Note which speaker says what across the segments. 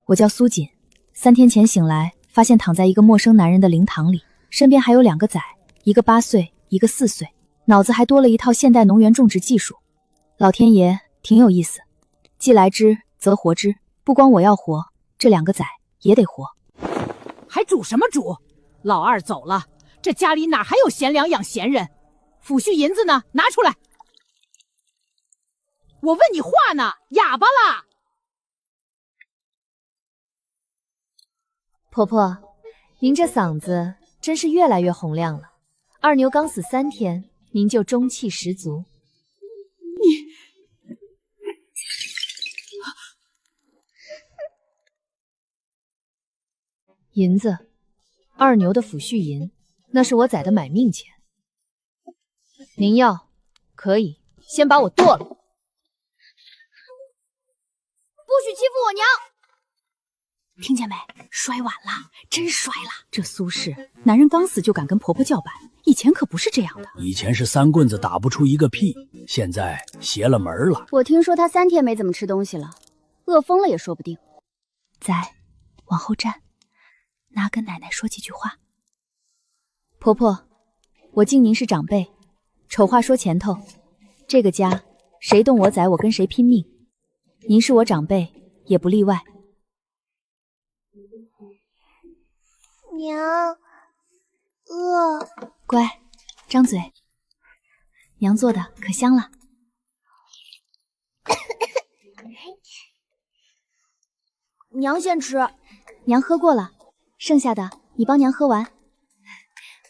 Speaker 1: 我叫苏锦，3天前醒来，发现躺在一个陌生男人的灵堂里，身边还有2个崽，一个8岁，一个4岁，脑子还多了一套现代农园种植技术。老天爷，挺有意思，既来之则活之，不光我要活，这2个崽也得活。
Speaker 2: 还煮什么煮？老二走了，这家里哪还有闲粮养闲人？抚恤银子呢？拿出来！我问你话呢，哑巴啦！
Speaker 1: 婆婆，您这嗓子真是越来越洪亮了。二牛刚死3天，您就中气十足。银子，二牛的抚恤银，那是我崽的买命钱。您要，可以，先把我剁了。不
Speaker 3: 许欺负我娘！
Speaker 2: 听见没？摔碗了，真摔了！这苏氏，男人刚死就敢跟婆婆叫板，以前可不是这样的。
Speaker 4: 以前是3棍子打不出一个屁，现在邪了门了。
Speaker 3: 我听说他3天没怎么吃东西了，饿疯了也说不定。
Speaker 1: 崽，往后站，拿跟奶奶说几句话。婆婆，我敬您是长辈，丑话说前头，这个家谁动我崽，我跟谁拼命。您是我长辈，也不例外。
Speaker 3: 娘，饿。
Speaker 1: 乖，张嘴。娘做的可香了。
Speaker 3: 娘先吃。
Speaker 1: 娘喝过了，剩下的你帮娘喝完，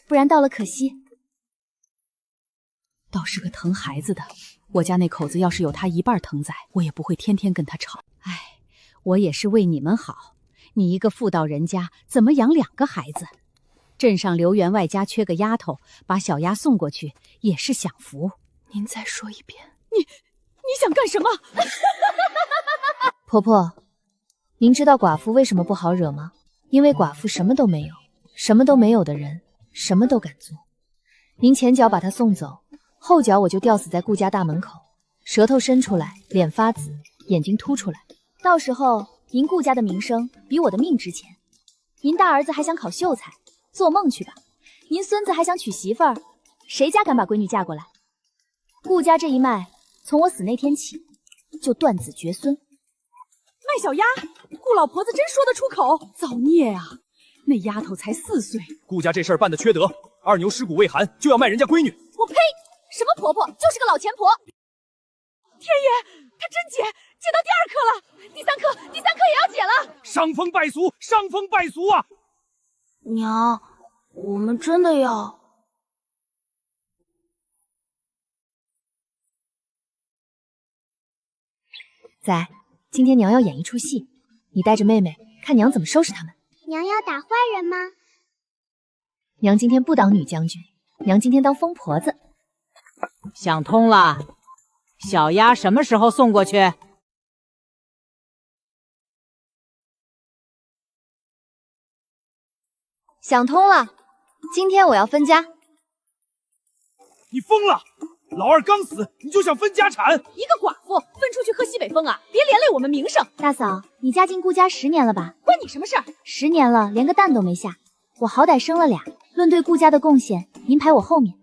Speaker 1: 不然倒了可惜。
Speaker 2: 倒是个疼孩子的，我家那口子要是有他1半疼崽，我也不会天天跟他吵。哎，我也是为你们好。你一个妇道人家，怎么养2个孩子？镇上刘员外家缺个丫头，把小丫送过去，也是享福。
Speaker 1: 您再说一遍。
Speaker 2: 你想干什么？
Speaker 1: 婆婆，您知道寡妇为什么不好惹吗？因为寡妇什么都没有，什么都没有的人，什么都敢做。您前脚把她送走，后脚我就吊死在顾家大门口，舌头伸出来，脸发紫，眼睛凸出来。到时候您顾家的名声比我的命值钱。您大儿子还想考秀才，做梦去吧。您孙子还想娶媳妇儿，谁家敢把闺女嫁过来？顾家这一脉，从我死那天起，就断子绝孙。
Speaker 2: 卖小丫，顾老婆子真说得出口，造孽啊！那丫头才4岁。
Speaker 5: 顾家这事儿办得缺德，二牛尸骨未寒就要卖人家闺女。
Speaker 3: 我呸！什么婆婆，就是个老钱婆。
Speaker 2: 天爷，她真解到第2课了，第3课也要解了。
Speaker 5: 伤风败俗，伤风败俗啊！
Speaker 3: 娘，我们真的要……
Speaker 1: 崽，今天娘要演一出戏，你带着妹妹看娘怎么收拾他们。
Speaker 3: 娘要打坏人吗？
Speaker 1: 娘今天不当女将军，娘今天当疯婆子。
Speaker 2: 想通了，小丫什么时候送过去？
Speaker 1: 想通了，今天我要分家。
Speaker 5: 你疯了！老二刚死，你就想分家产？
Speaker 2: 一个寡妇分出去喝西北风啊！别连累我们名声。
Speaker 1: 大嫂，你嫁进顾家10年了吧？
Speaker 2: 关你什么事儿
Speaker 1: ？10年了，连个蛋都没下，我好歹生了俩。论对顾家的贡献，您排我后面。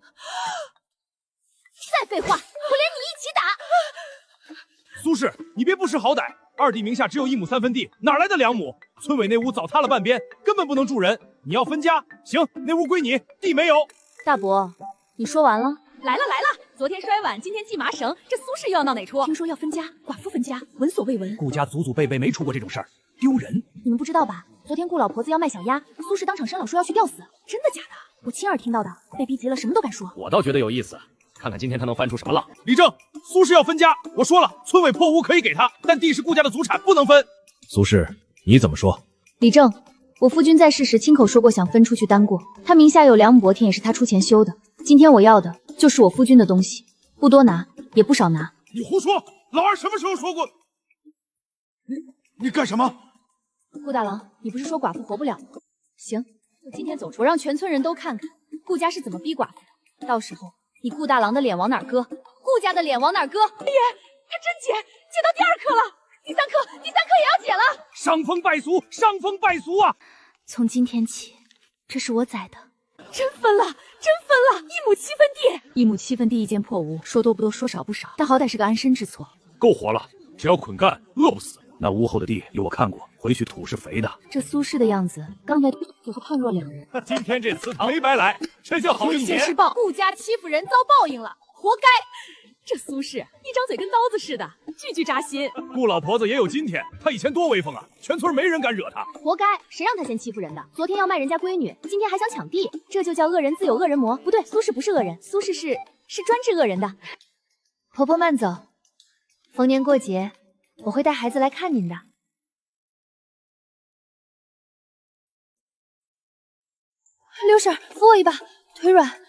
Speaker 3: 再废话，我连你一起打！
Speaker 5: 苏氏，你别不识好歹，二弟名下只有1亩3分地，哪来的2亩？村委那屋早塌了半边，根本不能住人。你要分家，行，那屋归你，地没有。
Speaker 1: 大伯，你说完了？
Speaker 2: 来了！昨天摔碗，今天系麻绳，这苏氏又要闹哪出？听说要分家，寡妇分家，闻所未闻。
Speaker 5: 顾家祖祖辈辈没出过这种事儿，丢人。
Speaker 1: 你们不知道吧？昨天顾老婆子要卖小鸭，苏氏当场伸老说要去吊死。
Speaker 2: 真的假的？
Speaker 1: 我亲耳听到的，被逼急了，什么都敢说。
Speaker 6: 我倒觉得有意思，看看今天他能翻出什么浪。
Speaker 5: 李正，苏氏要分家，我说了，村委破屋可以给他，但地是顾家的祖产，不能分。
Speaker 6: 苏氏，你怎么说？
Speaker 1: 李正，我夫君在世时亲口说过想分出去单过，他名下有2亩薄田，也是他出钱修的。今天我要的就是我夫君的东西，不多拿，也不少拿。
Speaker 5: 你胡说！老二什么时候说过？你干什么？
Speaker 1: 顾大郎，你不是说寡妇活不了吗？行，我今天走出，我让全村人都看看顾家是怎么逼寡妇的。到时候你顾大郎的脸往哪儿搁，顾家的脸往哪儿搁。
Speaker 2: 爷，他真解到第2课了。
Speaker 1: 第三课也要解了。
Speaker 5: 伤风败俗，伤风败俗啊！
Speaker 1: 从今天起，这是我宰的。
Speaker 2: 真分了！1亩7分地，1亩7分地一间破屋，说多不多，说少不少，但好歹是个安身之所。
Speaker 5: 够活了，只要捆干，饿不死。那屋后的地有我看过，回去土是肥的。
Speaker 1: 这苏轼的样子，刚才就和胖若两人。
Speaker 5: 今天这祠堂没白来，这叫好运
Speaker 2: 现
Speaker 5: 节。
Speaker 2: 世报，顾家欺负人遭报应了，活该！这苏轼一张嘴跟刀子似的，句句扎心。
Speaker 5: 顾老婆子也有今天，她以前多威风啊，全村没人敢惹她。
Speaker 1: 活该！谁让他先欺负人的？昨天要卖人家闺女，今天还想抢地，这就叫恶人自有恶人磨。不对，苏轼不是恶人，苏轼是专治恶人的。婆婆慢走，逢年过节我会带孩子来看您的。刘婶，扶我一把，腿软，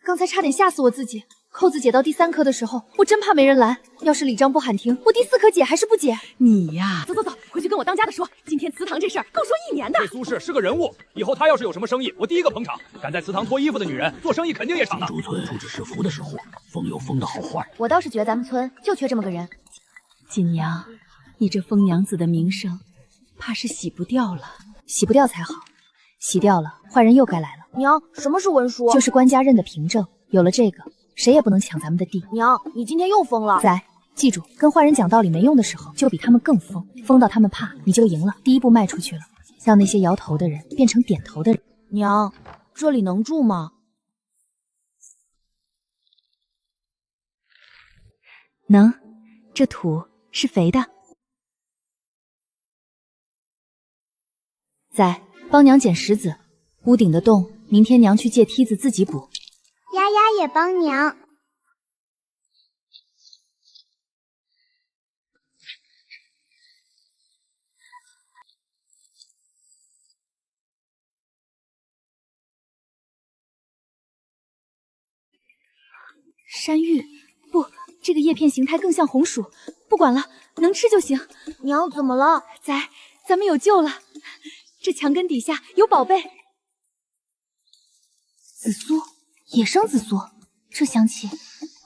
Speaker 1: 刚才差点吓死我自己。扣子解到第3课的时候，我真怕没人拦。要是李章不喊停，我第4课解还是不解？
Speaker 2: 你呀，走，回去跟我当家的说，今天祠堂这事儿够说1年的。
Speaker 5: 这苏轼是个人物，以后他要是有什么生意，我第一个捧场。敢在祠堂脱衣服的女人，做生意肯定也上当。
Speaker 4: 新竹村出只是福的是祸，风有风的好坏。
Speaker 1: 我倒是觉得咱们村就缺这么个人。
Speaker 2: 锦娘，你这疯娘子的名声，怕是洗不掉了。
Speaker 1: 洗不掉才好，洗掉了，坏人又该来了。
Speaker 3: 娘，什么是文书？
Speaker 1: 就是官家认的凭证，有了这个，谁也不能抢咱们的地。
Speaker 3: 娘，你今天又疯了。
Speaker 1: 仔，记住，跟坏人讲道理没用的时候，就比他们更疯，疯到他们怕，你就赢了。第一步迈出去了，让那些摇头的人变成点头的人。
Speaker 3: 娘，这里能住吗？
Speaker 1: 能，这土是肥的。仔，帮娘捡石子，屋顶的洞，明天娘去借梯子自己补。
Speaker 7: 丫丫也帮娘。
Speaker 1: 山芋，不，这个叶片形态更像红薯。不管了，能吃就行。
Speaker 3: 娘，怎么了？
Speaker 1: 仔，咱们有救了。这墙根底下有宝贝。紫苏，野生紫苏，这香气，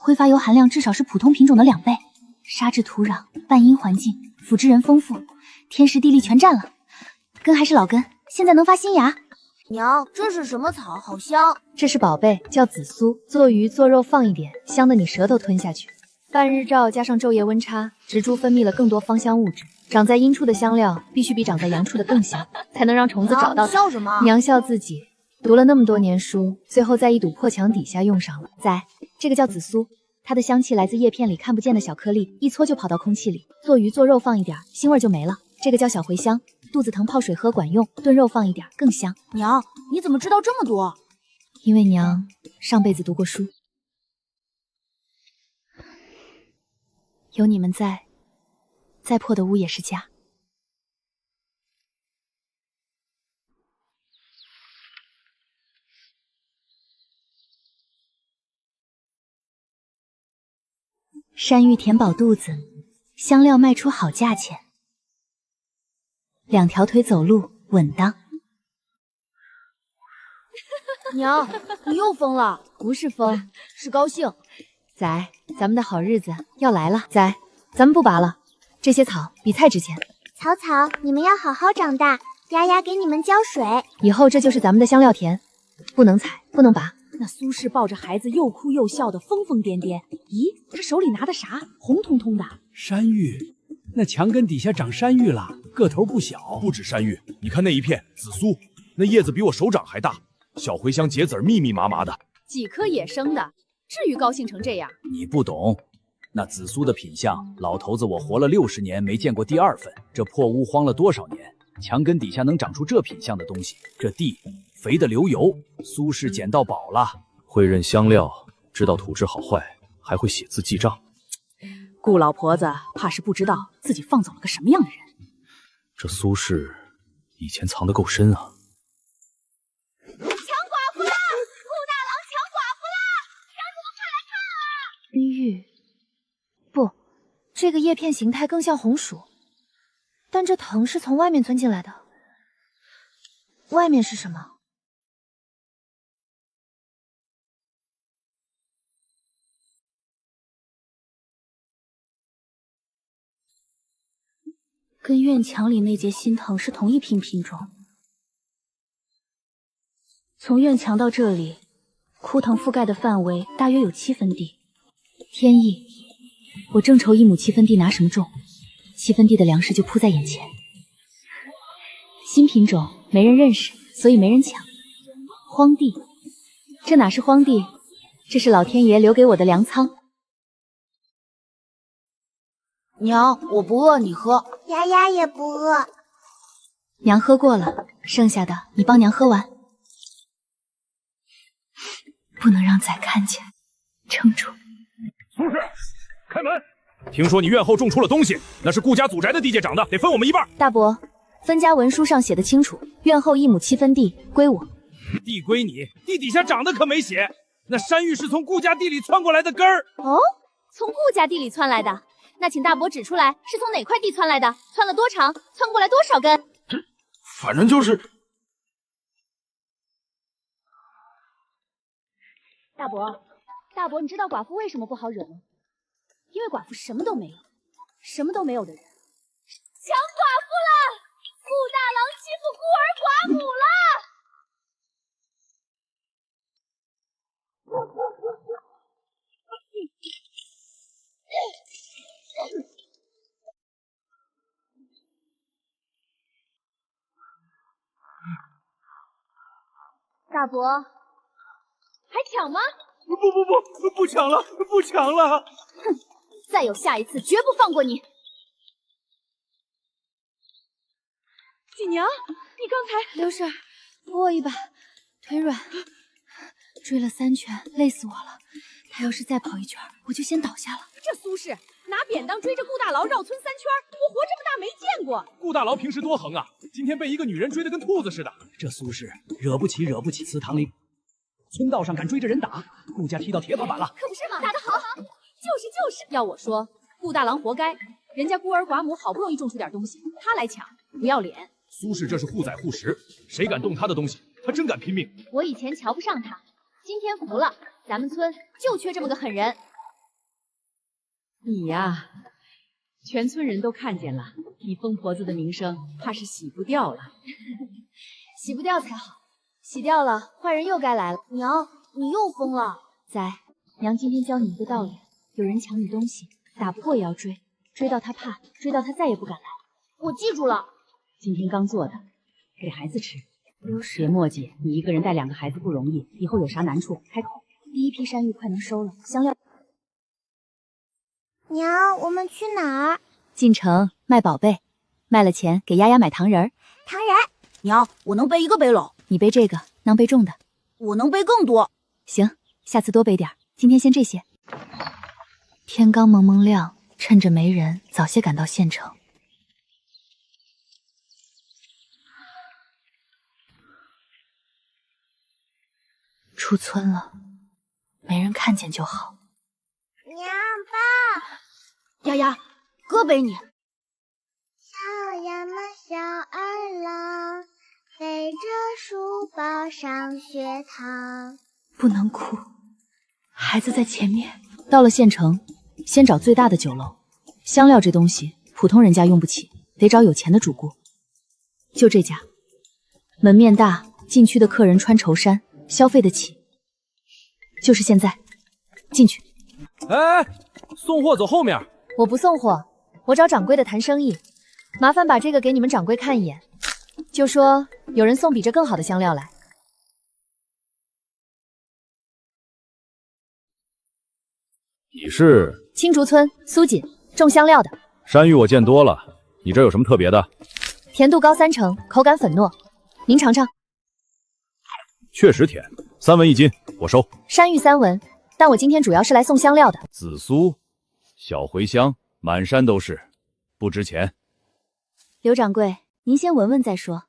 Speaker 1: 挥发油含量至少是普通品种的2倍。沙质土壤，半阴环境，腐殖人丰富，天时地利全占了。根还是老根，现在能发新芽。
Speaker 3: 娘，这是什么草？好香！
Speaker 1: 这是宝贝，叫紫苏，做鱼做肉放一点，香的你舌头吞下去。半日照加上昼夜温差，植株分泌了更多芳香物质。长在阴处的香料必须比长在阳处的更香，才能让虫子找到它。
Speaker 3: 笑什么？
Speaker 1: 娘笑自己读了那么多年书，最后在一堵破墙底下用上了。仔，这个叫紫苏，它的香气来自叶片里看不见的小颗粒，一搓就跑到空气里。做鱼做肉放一点，腥味就没了。这个叫小茴香，肚子疼泡水喝管用，炖肉放一点更香。
Speaker 3: 娘，你怎么知道这么多？
Speaker 1: 因为娘上辈子读过书。有你们在，再破的屋也是家。山芋填饱肚子，香料卖出好价钱。2条腿走路稳当。
Speaker 3: 娘，你又疯了？
Speaker 1: 不是疯，
Speaker 3: 是高兴。
Speaker 1: 仔，咱们的好日子要来了。仔，咱们不拔了，这些草比菜值钱。
Speaker 7: 草草，你们要好好长大，丫丫给你们浇水。
Speaker 1: 以后这就是咱们的香料田，不能采，不能拔。
Speaker 2: 那苏轼抱着孩子又哭又笑的疯疯癫癫。咦，他手里拿的啥？红彤彤的。
Speaker 4: 山芋，那墙根底下长山芋了，个头不小。
Speaker 5: 不止山芋，你看那一片紫苏，那叶子比我手掌还大，小茴香结籽密密麻麻的。
Speaker 2: 几颗野生的，至于高兴成这样？
Speaker 4: 你不懂，那紫苏的品相，老头子我活了60年没见过第2份。这破屋荒了多少年，墙根底下能长出这品相的东西，这地肥得流油。苏轼捡到宝了，
Speaker 6: 会认香料，知道土质好坏，还会写字记账。
Speaker 2: 顾老婆子怕是不知道自己放走了个什么样的人。
Speaker 6: 这苏轼以前藏得够深啊。
Speaker 1: 玉，不，这个叶片形态更像红薯，但这藤是从外面钻进来的。外面是什么？
Speaker 3: 跟院墙里那节新藤是同一批品种。从院墙到这里，枯藤覆盖的范围大约有7分地。
Speaker 1: 天意，我正愁1亩7分地拿什么种，7分地的粮食就铺在眼前。新品种没人认识，所以没人抢。荒地，这哪是荒地，这是老天爷留给我的粮仓。
Speaker 3: 娘，我不饿，你喝。
Speaker 7: 丫丫也不饿。
Speaker 1: 娘喝过了，剩下的你帮娘喝完。不能让仔看见，撑住。
Speaker 5: 苏轼，开门！听说你院后种出了东西，那是顾家祖宅的地界长的，得分我们一半。
Speaker 1: 大伯，分家文书上写的清楚，院后1亩7分地归我。
Speaker 5: 地归你，地底下长的可没写。那山芋是从顾家地里窜过来的根儿。
Speaker 1: 哦，从顾家地里窜来的，那请大伯指出来是从哪块地窜来的，窜了多长，窜过来多少根？
Speaker 8: 反正就是。
Speaker 1: 大伯，大伯，你知道寡妇为什么不好惹吗？因为寡妇什么都没有，什么都没有的人抢寡妇了！顾大郎欺负孤儿寡母了！大伯，还抢吗？
Speaker 5: 不抢了，不抢了！
Speaker 1: 哼，再有下一次，绝不放过你！
Speaker 2: 锦娘，你刚才……
Speaker 1: 刘婶，扶我一把，腿软，追了3圈，累死我了。他要是再跑1圈，我就先倒下了。
Speaker 2: 这苏轼拿扁担追着顾大牢绕村3圈，我活这么大没见过。
Speaker 5: 顾大牢平时多横啊，今天被一个女人追得跟兔子似的。
Speaker 4: 这苏轼惹不起，惹不起！祠堂里、村道上敢追着人打，顾家踢到铁板了。
Speaker 1: 可不是嘛，打得好好。
Speaker 2: 就是，要我说，顾大郎活该，人家孤儿寡母好不容易种出点东西，他来抢，不要脸。
Speaker 5: 苏轼这是护崽护食，谁敢动他的东西，他真敢拼命。
Speaker 1: 我以前瞧不上他，今天服了，咱们村就缺这么个狠人。
Speaker 2: 你呀，全村人都看见了，你疯婆子的名声怕是洗不掉了。
Speaker 1: 洗不掉才好，洗掉了，坏人又该来了。
Speaker 7: 娘，你又疯了。
Speaker 1: 仔，娘今天教你一个道理，有人抢你东西，打不过也要追，追到他怕，追到他再也不敢来。
Speaker 7: 我记住了。
Speaker 2: 今天刚做的，给孩子吃。
Speaker 1: 刘婶，
Speaker 2: 别墨迹，你一个人带2个孩子不容易，以后有啥难处开口。
Speaker 1: 第一批山芋快能收了，香料。
Speaker 7: 娘，我们去哪儿？
Speaker 1: 进城卖宝贝，卖了钱给丫丫买糖人儿。
Speaker 7: 糖人。
Speaker 3: 娘，我能背1个背篓，
Speaker 1: 你背这个，能背重的。
Speaker 3: 我能背更多。
Speaker 1: 行，下次多背点，今天先这些。天刚蒙蒙亮，趁着没人，早些赶到县城。出村了，没人看见就好。
Speaker 7: 娘，爸。
Speaker 3: 丫丫，哥背你。
Speaker 7: 小呀嘛，小二郎，背着书包上学堂。
Speaker 1: 不能哭，孩子在前面。到了县城，先找最大的酒楼。香料这东西，普通人家用不起，得找有钱的主顾。就这家，门面大，进去的客人穿绸衫，消费得起。就是现在，进去。
Speaker 5: 哎，送货走后面。
Speaker 1: 我不送货，我找掌柜的谈生意。麻烦把这个给你们掌柜看一眼，就说有人送比这更好的香料来。
Speaker 6: 你是
Speaker 1: 青竹村苏锦，种香料的。
Speaker 6: 山芋我见多了，你这有什么特别的？
Speaker 1: 甜度高3成，口感粉糯，您尝尝。
Speaker 6: 确实甜，3文1斤，我收。
Speaker 1: 山芋3文，但我今天主要是来送香料的。
Speaker 6: 紫苏、小茴香，满山都是，不值钱。
Speaker 1: 刘掌柜，您先闻闻再说。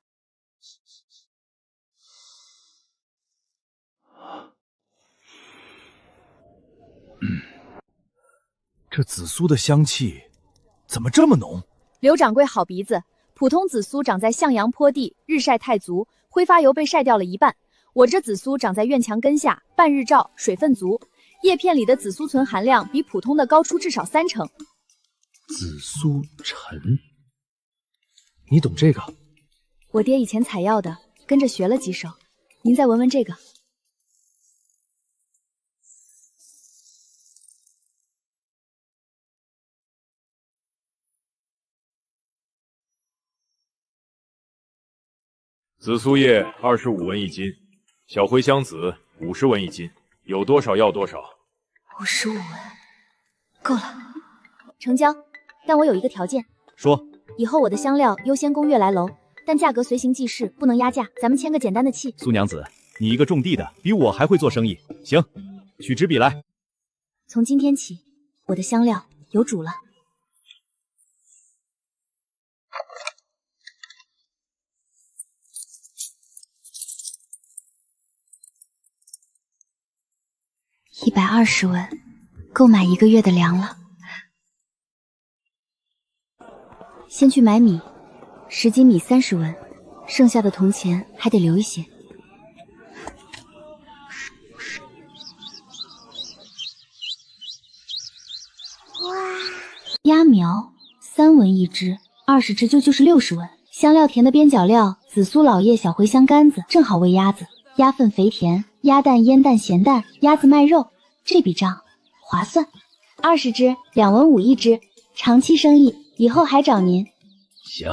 Speaker 5: 这紫苏的香气怎么这么浓？
Speaker 1: 刘掌柜好鼻子，普通紫苏长在向阳坡地，日晒太足，挥发油被晒掉了一半。我这紫苏长在院墙根下，半日照，水分足，叶片里的紫苏醇含量比普通的高出至少3成。
Speaker 5: 紫苏陈，
Speaker 8: 你懂这个？
Speaker 1: 我爹以前采药的，跟着学了几手。您再闻闻这个。
Speaker 6: 紫苏叶25文一斤，小茴香籽50文一斤，有多少要多少。
Speaker 1: 55文，够了，成交。但我有一个条件。
Speaker 4: 说。
Speaker 1: 以后我的香料优先供悦来楼，但价格随行即市，不能压价。咱们签个简单的契。
Speaker 4: 苏娘子，你一个种地的，比我还会做生意。行，取纸笔来。
Speaker 1: 从今天起，我的香料有主了。120文，够买1个月的粮了。先去买米，10斤米30文，剩下的铜钱还得留一些。
Speaker 7: 哇！
Speaker 1: 鸭苗3文一只，20只就是60文。香料田的边角料，紫苏、老叶、小茴香干子，正好喂鸭子。鸭粪肥田，鸭蛋、腌蛋、咸蛋，鸭子卖肉，这笔账划算。20只2文5一只，长期生意，以后还找您。
Speaker 4: 行。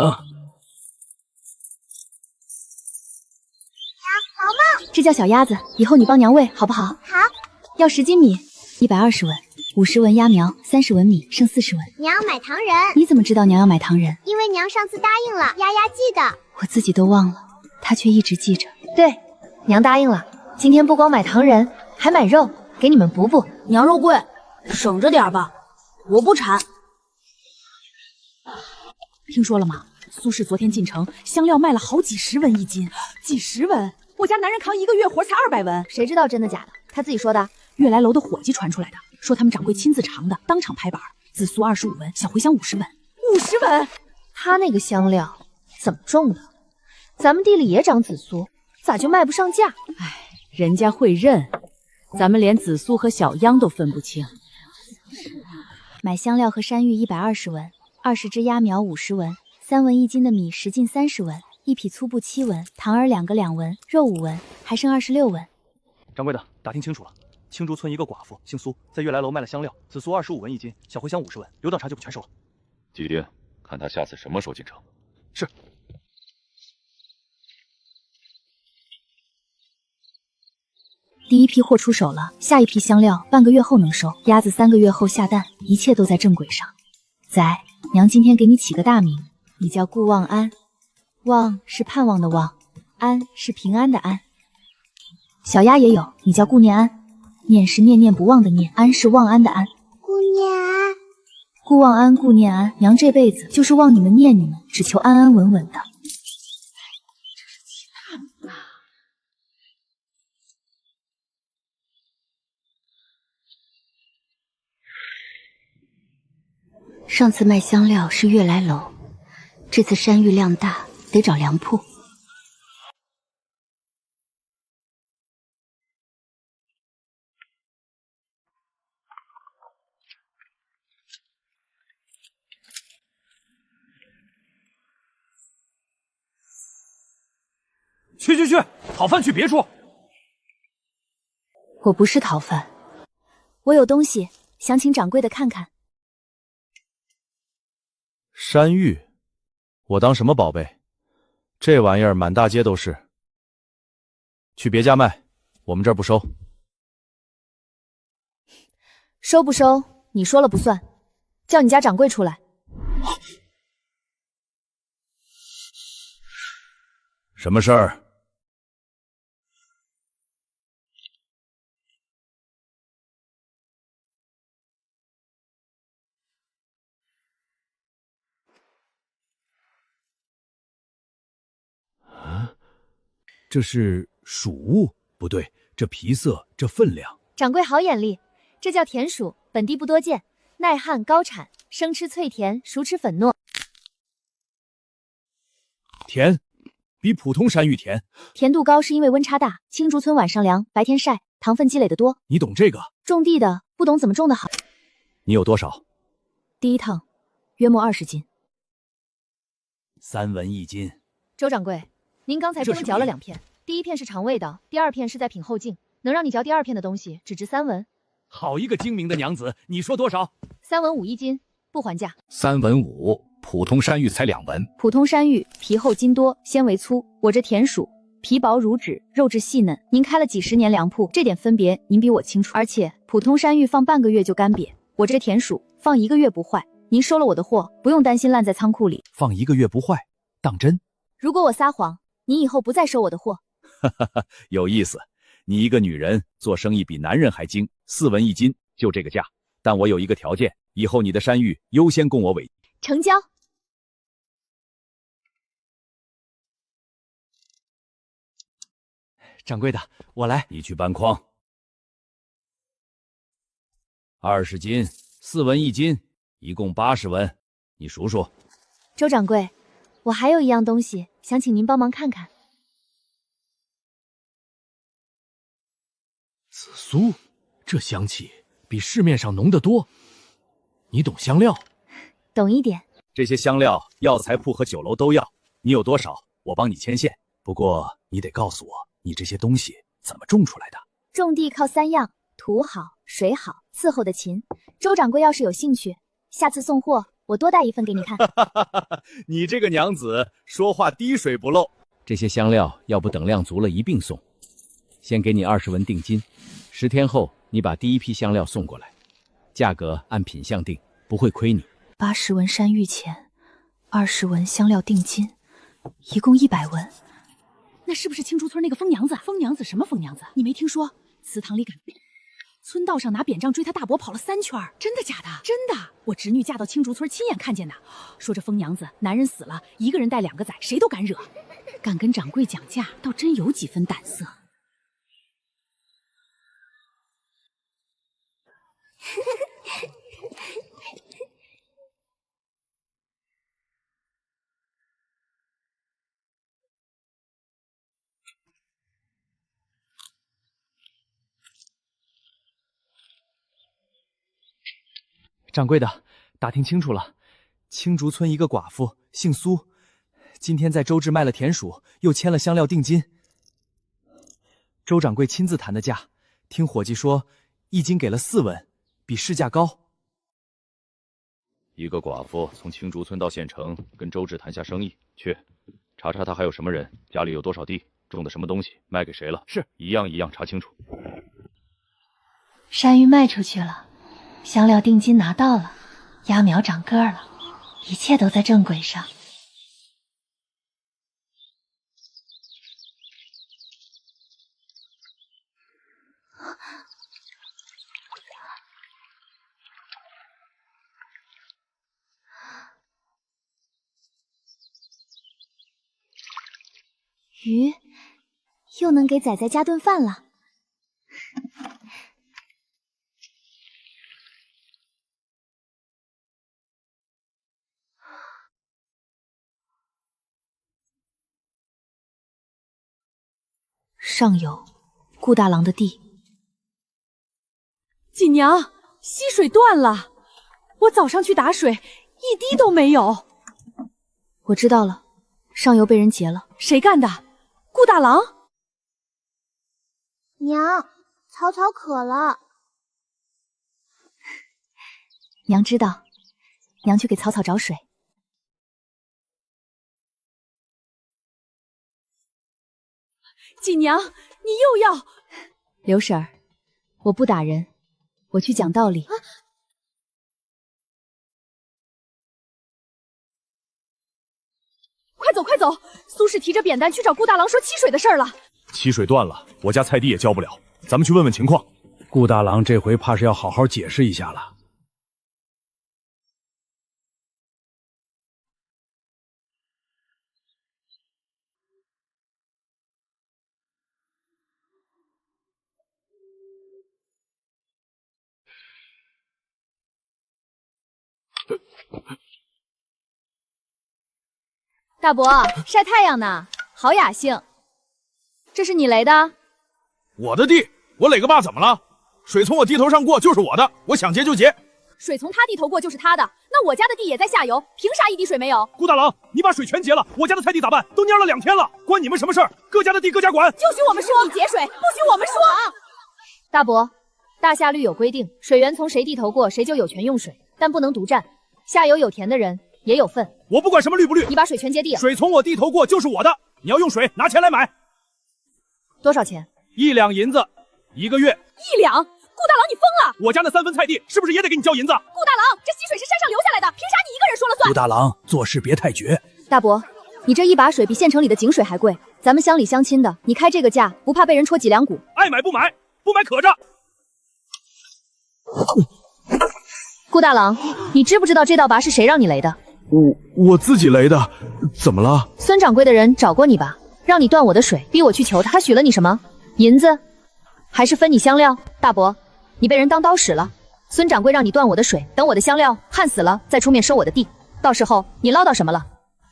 Speaker 1: 这叫小鸭子，以后你帮娘喂好不好？
Speaker 7: 好。
Speaker 1: 要10斤米，120文，50文鸭苗，30文米，剩40文。
Speaker 7: 娘要买糖人。
Speaker 1: 你怎么知道娘要买糖人？
Speaker 7: 因为娘上次答应了，丫丫记得。
Speaker 1: 我自己都忘了，她却一直记着。对，娘答应了，今天不光买糖人，还买肉，给你们补补。
Speaker 2: 娘肉贵，省着点吧，我不馋。听说了吗？苏氏昨天进城，香料卖了好几十文一斤，几十文！我家男人扛1个月活才200文，
Speaker 1: 谁知道真的假的？他自己说的。
Speaker 2: 悦来楼的伙计传出来的，说他们掌柜亲自尝的，当场拍板。紫苏25文，小茴香50文，50文！
Speaker 1: 他那个香料怎么种的？咱们地里也长紫苏，咋就卖不上价？
Speaker 2: 哎，人家会认，咱们连紫苏和小秧都分不清。
Speaker 1: 买香料和山芋120文，20只鸭苗50文，3文一斤的米10斤30文，1匹粗布7文，糖儿2个2文，肉5文，还剩26文。
Speaker 9: 掌柜的，打听清楚了，青竹村一个寡妇姓苏，在悦来楼卖了香料，紫苏25文一斤，小茴香50文，有等茶就不全收了。
Speaker 6: 祭奠，看他下次什么时候进城。
Speaker 9: 是。
Speaker 1: 第一批货出手了，下一批香料半个月后能收，鸭子3个月后下蛋，一切都在正轨上。仔，娘今天给你起个大名，你叫顾望安。望是盼望的望，安是平安的安。小鸭也有，你叫顾念安，念是念念不忘的念，安是望安的安。
Speaker 7: 顾念安，
Speaker 1: 顾望安，顾念安，娘这辈子就是望你们念你们，只求安安稳稳的。上次卖香料是悦来楼，这次山芋量大，得找粮铺。
Speaker 5: 去，讨饭去别处。
Speaker 1: 我不是讨饭，我有东西想请掌柜的看看。
Speaker 6: 山芋，我当什么宝贝？这玩意儿满大街都是。去别家卖，我们这儿不收。
Speaker 1: 收不收，你说了不算。叫你家掌柜出来。
Speaker 6: 什么事儿？
Speaker 4: 这是薯物？不对，这皮色，这分量。
Speaker 1: 掌柜好眼力，这叫甜薯，本地不多见，耐旱高产，生吃脆甜，熟吃粉糯。
Speaker 4: 甜，比普通山芋甜。
Speaker 1: 甜度高是因为温差大，青竹村晚上凉，白天晒，糖分积累的多。
Speaker 4: 你懂这个？
Speaker 1: 种地的不懂怎么种的好。
Speaker 4: 你有多少？
Speaker 1: 第一趟约莫20斤。
Speaker 4: 3文1斤。
Speaker 1: 周掌柜，您刚才多嚼了2片，第一片是尝味道，第2片是在品后劲，能让你嚼第2片的东西只值3文。
Speaker 4: 好一个精明的娘子，你说多少
Speaker 1: ？3文5一斤，不还价。
Speaker 10: 3文5，普通山芋才2文。
Speaker 3: 普通山芋皮厚筋多，纤维粗，我这田鼠皮薄如纸，肉质细嫩。您开了几10年粮铺，这点分别您比我清楚。而且普通山芋放半个月就干瘪，我这田鼠放1个月不坏。您收了我的货，不用担心烂在仓库里。
Speaker 6: 放1个月不坏，当真？
Speaker 1: 如果我撒谎，您以后不再收我的货。
Speaker 6: 哈哈哈，有意思。你一个女人做生意比男人还精，4文1斤，就这个价。但我有一个条件，以后你的山芋优先供我委。
Speaker 1: 成交。
Speaker 9: 掌柜的，我来。
Speaker 4: 你去搬筐。20斤，4文1斤，一共80文，你数数。
Speaker 1: 周掌柜，我还有一样东西，想请您帮忙看看。
Speaker 5: 紫苏，这香气比市面上浓得多。你懂香料？
Speaker 1: 懂一点。
Speaker 4: 这些香料，药材铺和酒楼都要。你有多少，我帮你牵线。不过你得告诉我，你这些东西怎么种出来的？
Speaker 1: 种地靠3样：土好、水好、伺候的勤。周掌柜要是有兴趣，下次送货我多带一份给你看。
Speaker 4: 你这个娘子说话滴水不漏。这些香料要不等量足了一并送。先给你20文定金，10天后你把第1批香料送过来，价格按品项定，不会亏你。
Speaker 3: 80文山芋钱，20文香料定金，一共100文。
Speaker 2: 那是不是青竹村那个疯娘子？疯娘子什么疯娘子？你没听说？祠堂里赶村道上拿扁杖追他大伯跑了3圈，真的假的？真的，我侄女嫁到青竹村亲眼看见的。说这疯娘子男人死了，一个人带2个崽，谁都敢惹，敢跟掌柜讲价，倒真有几分胆色。
Speaker 9: 掌柜的，打听清楚了，青竹村一个寡妇姓苏，今天在周至卖了田鼠，又签了香料定金。周掌柜亲自谈的价，听伙计说1斤给了4文，比市价高。
Speaker 6: 一个寡妇从青竹村到县城，跟周志谈下生意，去查查他还有什么人，家里有多少地，种的什么东西，卖给谁了，
Speaker 9: 是
Speaker 6: 一样一样查清楚。
Speaker 3: 山芋卖出去了，香料定金拿到了，鸭苗长个儿了，一切都在正轨上。
Speaker 1: 鱼又能给仔仔加顿饭了。
Speaker 3: 上有顾大郎的地。
Speaker 2: 锦娘，溪水断了，我早上去打水，一滴都没有。
Speaker 3: 我知道了，上游被人劫了。
Speaker 2: 谁干的？顾大郎。
Speaker 7: 娘，草草渴了。
Speaker 3: 娘知道，娘去给草草找水。
Speaker 2: 锦娘，你又要……
Speaker 3: 刘婶儿，我不打人，我去讲道理。
Speaker 2: 快走快走！苏轼提着扁担去找顾大郎说沏水的事儿了。
Speaker 5: 沏水断了，我家菜地也浇不了，咱们去问问情况。顾大郎这回怕是要好好解释一下了。
Speaker 1: 大伯，晒太阳呢，好雅兴。这是你垒的？
Speaker 5: 我的地，我垒个坝怎么了？水从我地头上过就是我的，我想截就截。
Speaker 3: 水从他地头过就是他的，那我家的地也在下游，凭啥一滴水没有？
Speaker 5: 顾大郎，你把水全截了，我家的菜地咋办？都蔫了2天了，关你们什么事儿？各家的地各家管。
Speaker 3: 就许我们说，你节水，不许我们说。
Speaker 1: 大伯，大夏律有规定，水源从谁地头过，谁就有权用水，但不能独占。下游有田的人也有份。
Speaker 5: 我不管什么绿不绿，
Speaker 1: 你把水全接地。
Speaker 5: 水从我地头过就是我的，你要用水拿钱来买。
Speaker 1: 多少钱
Speaker 5: ？1两银子，1个月。
Speaker 3: 1两？顾大郎，你疯了！
Speaker 5: 我家那3分菜地是不是也得给你交银子？
Speaker 3: 顾大郎，这溪水是山上流下来的，凭啥你一个人说了算？
Speaker 4: 顾大郎，做事别太绝。
Speaker 1: 大伯，你这一把水比县城里的井水还贵，咱们乡里乡亲的，你开这个价，不怕被人戳脊梁骨？
Speaker 5: 爱买不买，不买可着。
Speaker 1: 顾大郎，你知不知道这道拔是谁让你雷的？
Speaker 8: 我自己雷的，怎么了？
Speaker 1: 孙掌柜的人找过你吧，让你断我的水，逼我去求他，他许了你什么？银子，还是分你香料？大伯，你被人当刀使了。孙掌柜让你断我的水，等我的香料旱死了，再出面收我的地。到时候你唠叨什么了？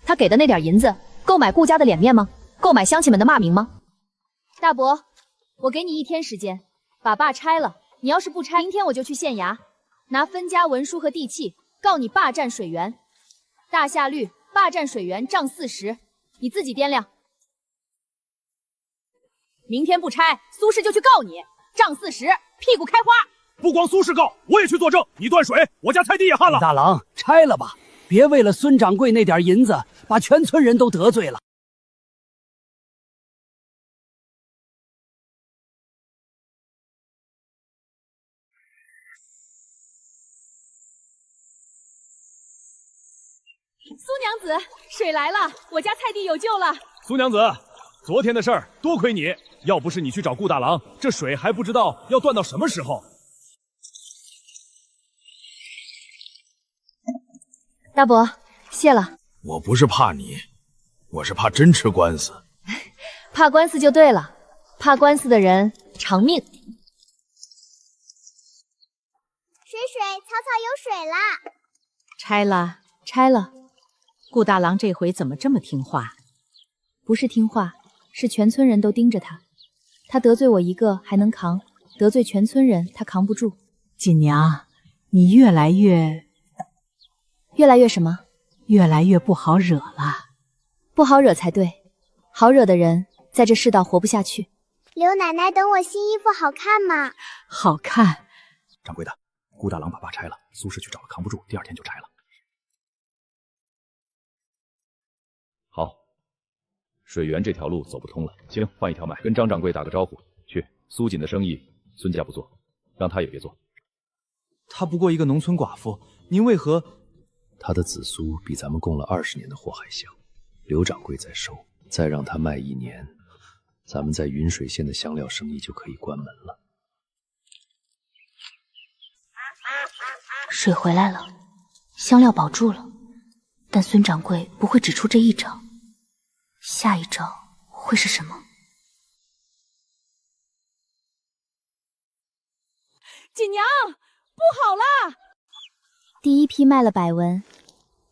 Speaker 1: 他给的那点银子，够买顾家的脸面吗？够买乡亲们的骂名吗？大伯，我给你1天时间，把坝拆了。你要是不拆，明天我就去县衙拿分家文书和地契，告你霸占水源。大夏律霸占水源杖40，你自己掂量。
Speaker 3: 明天不拆，苏轼就去告你，杖40，屁股开花。
Speaker 5: 不光苏轼告，我也去作证。你断水，我家菜地也旱了。
Speaker 4: 大郎，拆了吧，别为了孙掌柜那点银子，把全村人都得罪了。
Speaker 3: 苏娘子，水来了，我家菜地有救了。
Speaker 5: 苏娘子，昨天的事儿多亏你，要不是你去找顾大郎，这水还不知道要断到什么时候。
Speaker 1: 大伯，谢了。
Speaker 8: 我不是怕你，我是怕真吃官司。
Speaker 1: 怕官司就对了，怕官司的人偿命。
Speaker 7: 水，草草有水啦！
Speaker 2: 拆了，
Speaker 1: 拆了。
Speaker 2: 顾大郎这回怎么这么听话？
Speaker 1: 不是听话，是全村人都盯着他。他得罪我一个还能扛，得罪全村人他扛不住。
Speaker 2: 锦娘，你越来越
Speaker 1: 什么？
Speaker 2: 越来越不好惹了。
Speaker 1: 不好惹才对，好惹的人在这世道活不下去。
Speaker 7: 刘奶奶，等我新衣服好看吗？
Speaker 2: 好看。
Speaker 4: 掌柜的，顾大郎把坝拆了，苏轼去找了扛不住，第2天就拆了。
Speaker 6: 好，水源这条路走不通了，行，换一条买。跟张掌柜打个招呼，去。苏锦的生意，孙家不做，让他也别做。
Speaker 9: 她不过一个农村寡妇，您为何？
Speaker 11: 他的紫苏比咱们供了20年的货还香，刘掌柜在收，再让他卖1年，咱们在云水县的香料生意就可以关门了。
Speaker 1: 水回来了，香料保住了，但孙掌柜不会只出这一招，下一招会是什么？
Speaker 3: 锦娘，不好啦！
Speaker 1: 第一批卖了100文，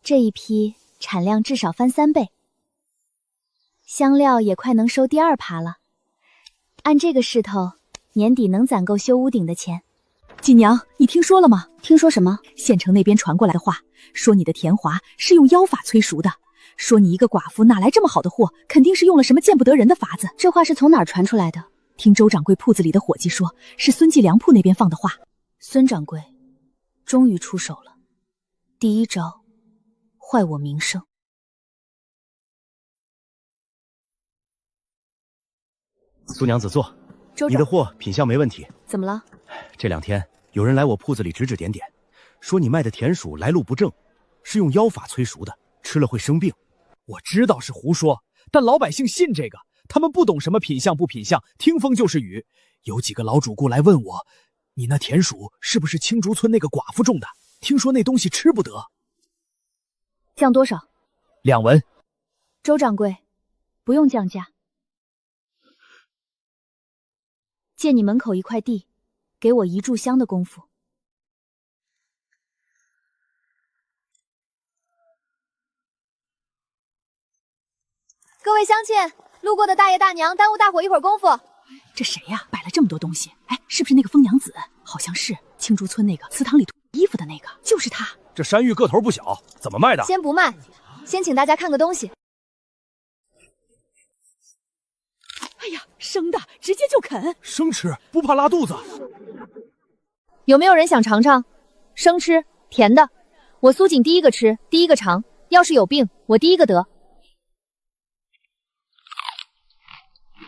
Speaker 1: 这一批产量至少翻3倍，香料也快能收第2耙了。按这个势头，年底能攒够修屋顶的钱。
Speaker 2: 锦娘，你听说了吗？
Speaker 1: 听说什么？
Speaker 2: 县城那边传过来的话，说你的田华是用妖法催熟的，说你一个寡妇哪来这么好的货，肯定是用了什么见不得人的法子。
Speaker 1: 这话是从哪儿传出来的？
Speaker 2: 听周掌柜铺子里的伙计说，是孙记粮铺那边放的话。
Speaker 1: 孙掌柜终于出手了，第一招坏我名声。
Speaker 9: 苏娘子坐，你的货品相没问题。
Speaker 1: 怎么了？
Speaker 9: 这2天有人来我铺子里指指点点，说你卖的田鼠来路不正，是用妖法催熟的，吃了会生病。
Speaker 5: 我知道是胡说，但老百姓信这个，他们不懂什么品相不品相，听风就是雨。有几个老主顾来问我，你那田鼠是不是青竹村那个寡妇种的？听说那东西吃不得。
Speaker 1: 降多少
Speaker 5: ？2文。
Speaker 1: 周掌柜，不用降价。借你门口1块地，给我1炷香的功夫。各位乡亲，路过的大爷大娘，耽误大伙一会儿功夫。
Speaker 2: 这谁呀？摆了这么多东西？哎，是不是那个疯娘子？好像是青竹村那个祠堂里衣服的那个就是他。
Speaker 5: 这山芋个头不小，怎么卖的？
Speaker 1: 先不卖，先请大家看个东西。
Speaker 2: 哎呀，生的直接就啃，
Speaker 5: 生吃不怕拉肚子。
Speaker 1: 有没有人想尝尝？生吃，甜的。我苏锦第一个吃，第一个尝。要是有病，我第一个得。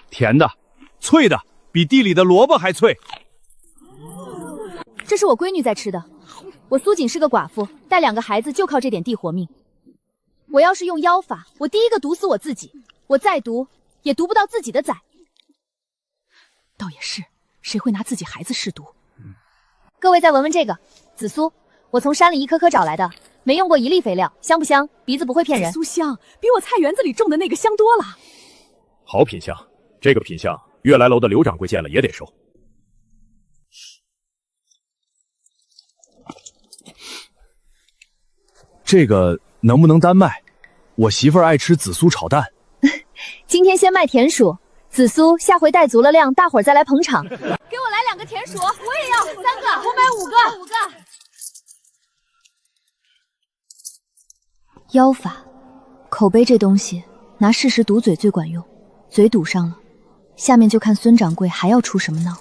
Speaker 6: 甜的，
Speaker 5: 脆的，比地里的萝卜还脆。
Speaker 1: 这是我闺女在吃的。我苏锦是个寡妇，带2个孩子就靠这点地活命。我要是用妖法，我第一个毒死我自己。我再毒，也毒不到自己的崽。
Speaker 2: 倒也是，谁会拿自己孩子试毒？
Speaker 1: 各位再闻闻这个紫苏，我从山里一颗颗找来的，没用过1粒肥料，香不香？鼻子不会骗人。
Speaker 2: 紫苏香，比我菜园子里种的那个香多了。
Speaker 8: 好品相，这个品相，悦来楼的刘掌柜见了也得收。
Speaker 5: 这个能不能单卖？我媳妇儿爱吃紫苏炒蛋。
Speaker 1: 今天先卖甜薯，紫苏下回带足了量，大伙儿再来捧场。给我来2个甜薯，我也要3个，我买5个。妖法，口碑这东西，拿事实堵嘴最管用。嘴堵上了，下面就看孙掌柜还要出什么闹。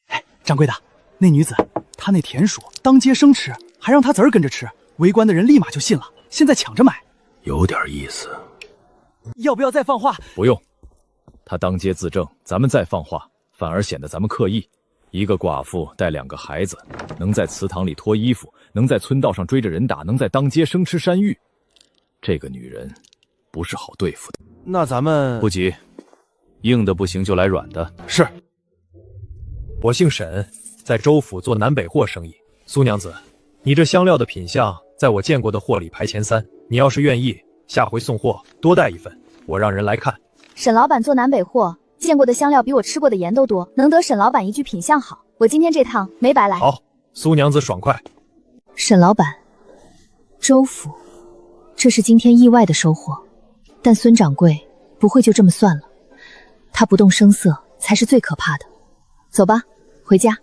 Speaker 5: 哎，掌柜的，那女子她那甜薯当街生吃，还让她侄儿跟着吃，围观的人立马就信了，现在抢着买。
Speaker 11: 有点意思。
Speaker 5: 要不要再放话？
Speaker 6: 不用，他当街自证，咱们再放话，反而显得咱们刻意。一个寡妇带2个孩子，能在祠堂里脱衣服，能在村道上追着人打，能在当街生吃山芋，这个女人不是好对付的。
Speaker 5: 那咱们
Speaker 6: 不急，硬的不行就来软的。
Speaker 12: 是。我姓沈，在州府做南北货生意。苏娘子，你这香料的品相，在我见过的货里排前3。你要是愿意，下回送货多带1份，我让人来看。
Speaker 1: 沈老板做南北货，见过的香料比我吃过的盐都多，能得沈老板一句品相好，我今天这趟没白来。
Speaker 12: 好，苏娘子爽快。
Speaker 1: 沈老板，州府，这是今天意外的收获，但孙掌柜不会就这么算了，他不动声色才是最可怕的。走吧，回家。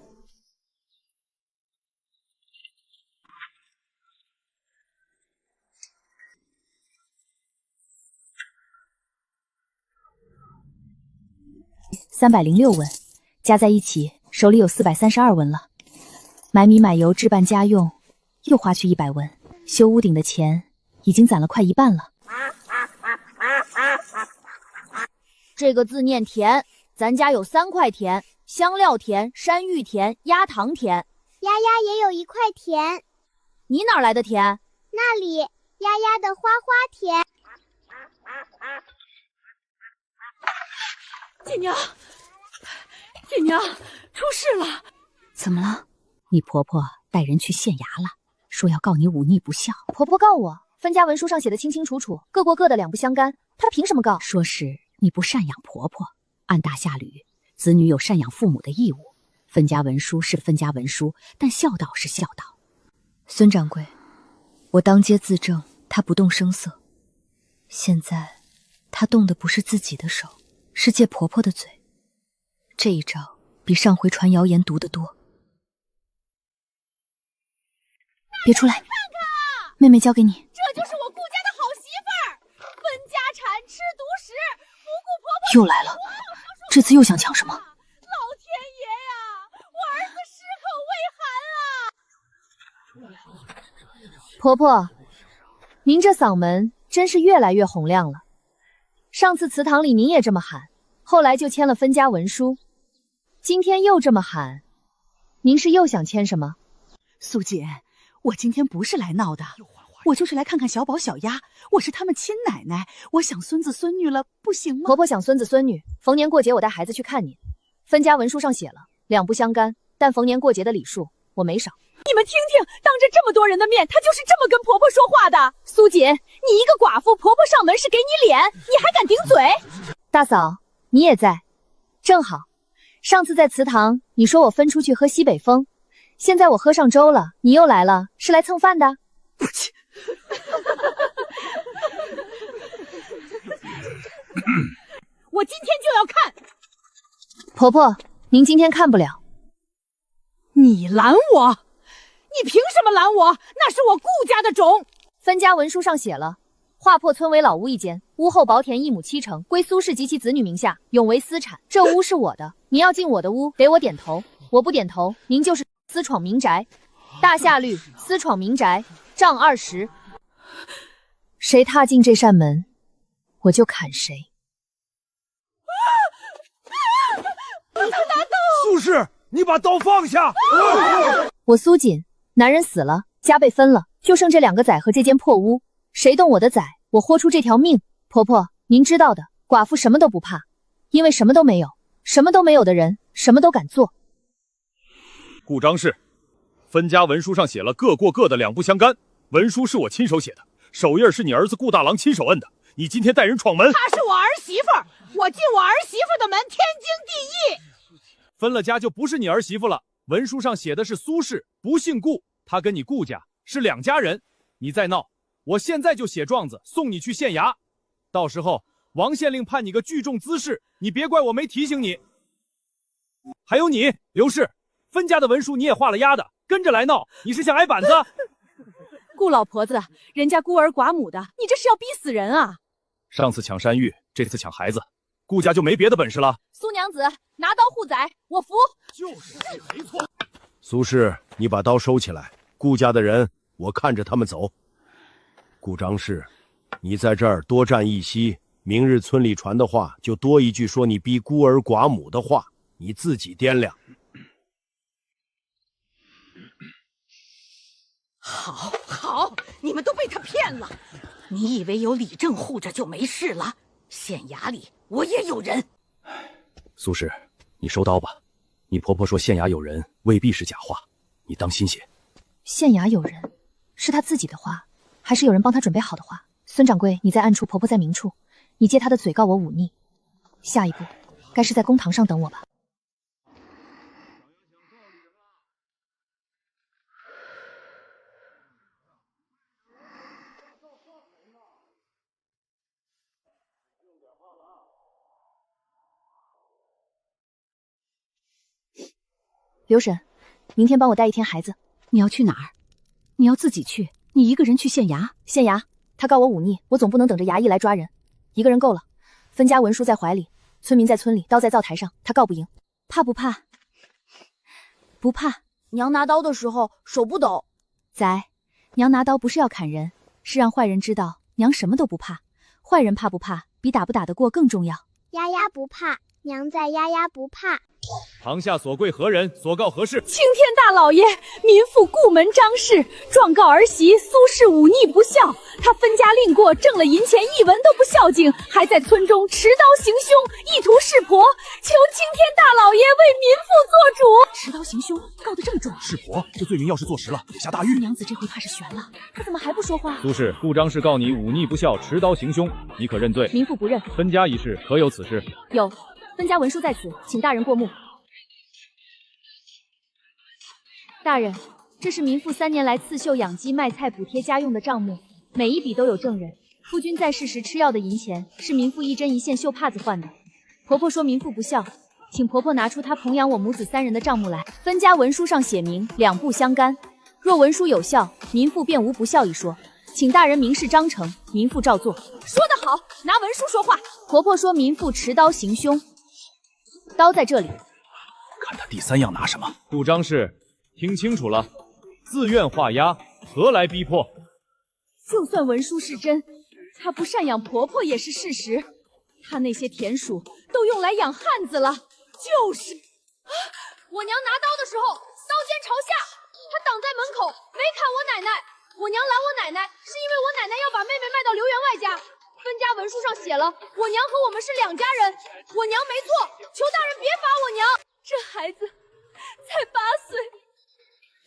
Speaker 1: 306文，加在一起手里有432文了。买米买油置办家用，又花去100文。修屋顶的钱已经攒了快1半了。这个字念甜，咱家有3块甜：香料甜、山芋甜、鸭糖甜。
Speaker 7: 丫丫也有1块甜。
Speaker 1: 你哪来的甜？
Speaker 7: 那里丫丫的花花甜。
Speaker 2: 锦娘，锦娘，出事了！
Speaker 1: 怎么了？
Speaker 2: 你婆婆带人去县衙了，说要告你忤逆不孝。
Speaker 1: 婆婆告我，分家文书上写的清清楚楚，各过各的，两不相干。她凭什么告？
Speaker 2: 说是你不赡养婆婆，按大下吕，子女有赡养父母的义务。分家文书是分家文书，但孝道是孝道。
Speaker 1: 孙掌柜，我当街自证，她不动声色。现在，她动的不是自己的手，是借婆婆的嘴。这一招比上回传谣言毒得多。别出来，妹妹交给你。
Speaker 13: 这就是我顾家的好媳妇儿，分家产，吃独食，不顾婆婆。
Speaker 1: 又来了，这次又想抢什么？
Speaker 13: 老天爷呀，我儿子失口未寒啊！
Speaker 1: 婆婆，您这嗓门真是越来越洪亮了。上次祠堂里您也这么喊，后来就签了分家文书，今天又这么喊，您是又想签什么？
Speaker 2: 苏姐，我今天不是来闹的，我就是来看看小宝小丫，我是他们亲奶奶，我想孙子孙女了，不行吗？
Speaker 1: 婆婆想孙子孙女，逢年过节我带孩子去看您。分家文书上写了，两不相干，但逢年过节的礼数我没少。
Speaker 2: 你们听听，当着这么多人的面，他就是这么跟婆婆说话的。
Speaker 13: 苏锦，你一个寡妇，婆婆上门是给你脸，你还敢顶嘴？
Speaker 1: 大嫂，你也在，正好。上次在祠堂，你说我分出去喝西北风，现在我喝上粥了，你又来了，是来蹭饭的？
Speaker 13: 我今天就要看。
Speaker 1: 婆婆，您今天看不了。
Speaker 2: 你拦我？你凭什么拦我？那是我顾家的种。
Speaker 1: 分家文书上写了，划破村为老屋一间，屋后薄田1亩7成，归苏氏及其子女名下，永为私产。这屋是我的，你要进我的屋，得我点头。我不点头，您就是私闯民宅。大夏律，私闯民宅，杖20。谁踏进这扇门，我就砍谁。
Speaker 5: 苏氏，你把刀放下！
Speaker 1: 我苏锦，男人死了，家被分了，就剩这2个崽和这间破屋。谁动我的崽，我豁出这条命。婆婆，您知道的，寡妇什么都不怕，因为什么都没有，什么都没有的人，什么都敢做。
Speaker 8: 顾张氏，分家文书上写了各过各的，两不相干。文书是我亲手写的，手印是你儿子顾大郎亲手摁的。你今天带人闯门，
Speaker 2: 她是我儿媳妇儿，我进我儿媳妇的门，天经地义。
Speaker 5: 分了家就不是你儿媳妇了。文书上写的是苏氏，不姓顾，她跟你顾家是2家人。你再闹，我现在就写状子送你去县衙，到时候王县令判你个聚众滋事，你别怪我没提醒你。还有你刘氏，分家的文书你也画了押的，跟着来闹，你是想挨板子？
Speaker 2: 顾老婆子，人家孤儿寡母的，你这是要逼死人啊！
Speaker 5: 上次抢山芋，这次抢孩子，顾家就没别的本事了。
Speaker 13: 苏娘子，拿刀护崽，我服。
Speaker 8: 就是没错。苏氏，你把刀收起来，顾家的人我看着他们走。顾张氏，你在这儿多站一息，明日村里传的话就多一句说你逼孤儿寡母的话，你自己掂量。
Speaker 2: 好，你们都被他骗了。你以为有李正护着就没事了？县衙里我也有人。
Speaker 4: 苏氏，你收刀吧。你婆婆说县衙有人，未必是假话，你当心些。
Speaker 1: 县衙有人，是她自己的话，还是有人帮她准备好的话？孙掌柜，你在暗处，婆婆在明处，你借她的嘴告我忤逆。下一步，该是在公堂上等我吧。刘婶，明天帮我带1天孩子。
Speaker 2: 你要去哪儿？你要自己去？你一个人去县衙？
Speaker 1: 县衙，他告我忤逆，我总不能等着衙役来抓人，一个人够了。分家文书在怀里，村民在村里，刀在灶台上，他告不赢。怕不怕？不怕。
Speaker 3: 娘拿刀的时候手不抖。
Speaker 1: 崽，娘拿刀不是要砍人，是让坏人知道娘什么都不怕。坏人怕不怕，比打不打得过更重要。
Speaker 7: 丫丫不怕，娘在，丫丫不怕。
Speaker 5: 堂下所贵何人？所告何事？
Speaker 2: 青天大老爷，民妇顾门张氏状告儿媳苏氏忤逆不孝，她分家令过，挣了银钱一文都不孝敬，还在村中持刀行凶，意图弑婆，求青天大老爷为民妇做主。持刀行凶，告得这么重？
Speaker 5: 弑婆，这罪名要是坐实了，得下大狱。
Speaker 2: 娘子这回怕是悬了，她怎么还不说话？
Speaker 6: 苏氏，顾张氏告你忤逆不孝，持刀行凶，你可认罪？
Speaker 1: 民妇不认。
Speaker 6: 分家一事可有此事？
Speaker 1: 有，分家文书在此，请大人过目。大人，这是民妇3年来刺绣养鸡卖菜补贴家用的账目，每一笔都有证人。夫君在世时吃药的银钱是民妇1针1线绣帕子换的。婆婆说民妇不孝，请婆婆拿出她童养我母子3人的账目来。分家文书上写明两不相干，若文书有效，民妇便无不孝一说。请大人明示章程，民妇照做。
Speaker 2: 说得好，拿文书说话。
Speaker 1: 婆婆说民妇持刀行凶，刀在这里。
Speaker 5: 看他第3样拿什么？
Speaker 6: 顾张氏，听清楚了，自愿画押，何来逼迫？
Speaker 2: 就算文书是真，她不赡养婆婆也是事实。她那些田鼠都用来养汉子了，就是。
Speaker 13: 我娘拿刀的时候，刀尖朝下，她挡在门口，没砍我奶奶。我娘拦我奶奶，是因为我奶奶要把妹妹卖到刘员外家。分家文书上写了，我娘和我们是2家人，我娘没错，求大人别罚我娘。这孩子才8岁。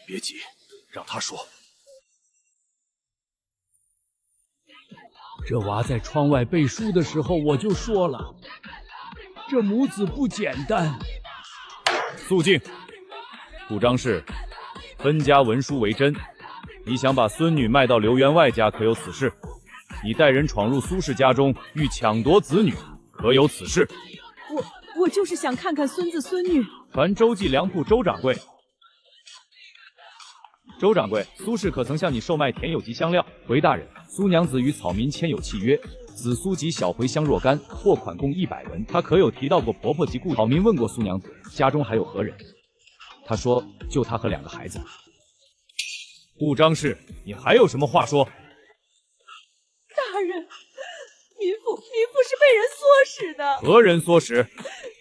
Speaker 5: 别急，让他说。
Speaker 4: 这娃在窗外背书的时候，我就说了，这母子不简单。
Speaker 6: 肃静！顾张氏，分家文书为真，你想把孙女卖到刘员外家，可有此事？你带人闯入苏氏家中，欲抢夺子女，可有此事？
Speaker 2: 我就是想看看孙子孙女，
Speaker 6: 传周记粮铺周掌柜。周掌柜，苏氏可曾向你售卖甜有及香料？回大人，苏娘子与草民签有契约，紫苏及小茴香若干，货款共100文。她可有提到过婆婆及故？草民问过苏娘子，家中还有何人？她说，就她和2个孩子。顾张氏，你还有什么话说？
Speaker 2: 大人，民妇是被人唆使的。
Speaker 6: 何人唆使？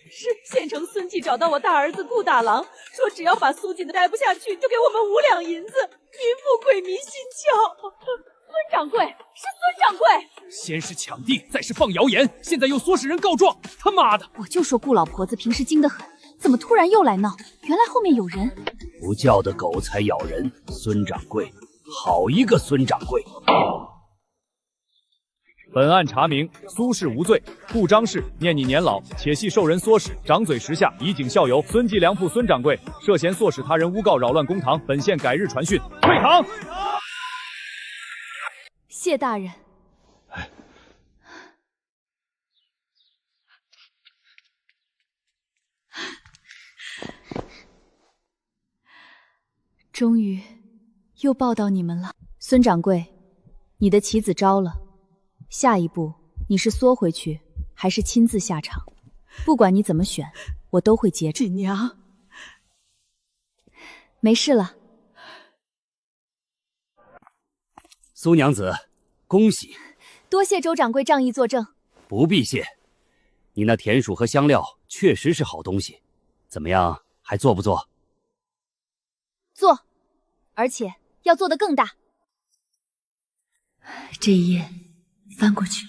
Speaker 2: 是县城孙继找到我大儿子顾大郎，说只要把苏锦的待不下去，就给我们5两银子。民妇鬼迷心窍。
Speaker 13: 孙掌柜，是孙掌柜！
Speaker 5: 先是抢地，再是放谣言，现在又唆使人告状，他妈的！
Speaker 3: 我就说顾老婆子平时精得很，怎么突然又来闹？原来后面有人。
Speaker 4: 不叫的狗才咬人，孙掌柜，好一个孙掌柜！
Speaker 6: 本案查明，苏氏无罪，顾张氏念你年老，且系受人唆使，掌嘴时下，以儆效尤。孙记粮铺孙掌柜涉嫌唆使他人诬告扰乱公堂，本县改日传讯，退堂。
Speaker 3: 谢大人。
Speaker 2: 终于又抱到你们了。
Speaker 3: 孙掌柜，你的棋子招了，下一步你是缩回去，还是亲自下场？不管你怎么选，我都会接着。
Speaker 2: 锦娘，
Speaker 3: 没事了。
Speaker 4: 苏娘子，恭喜！
Speaker 3: 多谢周掌柜仗义作证。
Speaker 4: 不必谢。你那甜薯和香料确实是好东西，怎么样，还做不做？
Speaker 3: 做，而且要做得更大。
Speaker 2: 这一页翻过去。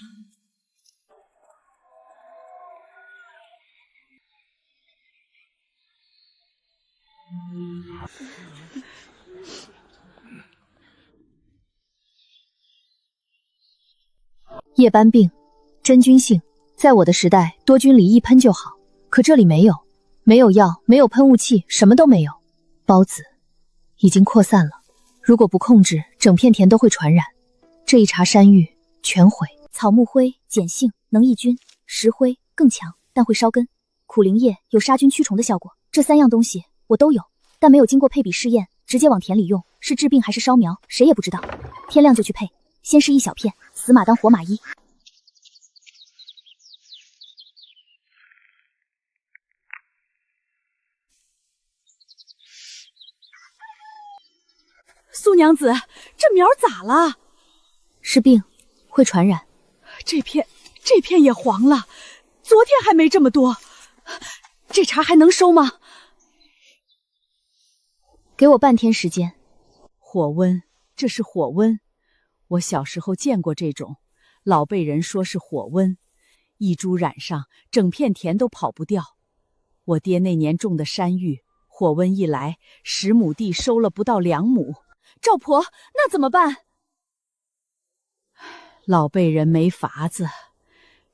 Speaker 1: 夜斑病，真菌性，在我的时代多菌离一喷就好，可这里没有，没有药，没有喷雾器，什么都没有。孢子已经扩散了，如果不控制，整片田都会传染。这一茬山芋全毁。
Speaker 3: 草木灰碱性，能抑菌；石灰更强，但会烧根；苦苓叶有杀菌驱虫的效果。这3样东西我都有，但没有经过配比试验，直接往田里用，是治病还是烧苗，谁也不知道。天亮就去配，先试1小片，死马当活马医。
Speaker 2: 苏娘子，这苗咋了？
Speaker 1: 是病，会传染。
Speaker 2: 这片也黄了，昨天还没这么多，这茬还能收吗？
Speaker 1: 给我半天时间。
Speaker 2: 火温，这是火温。我小时候见过这种，老辈人说是火温，一株染上，整片田都跑不掉。我爹那年种的山芋，火温一来，10亩地收了不到2亩。赵婆，那怎么办？老辈人没法子，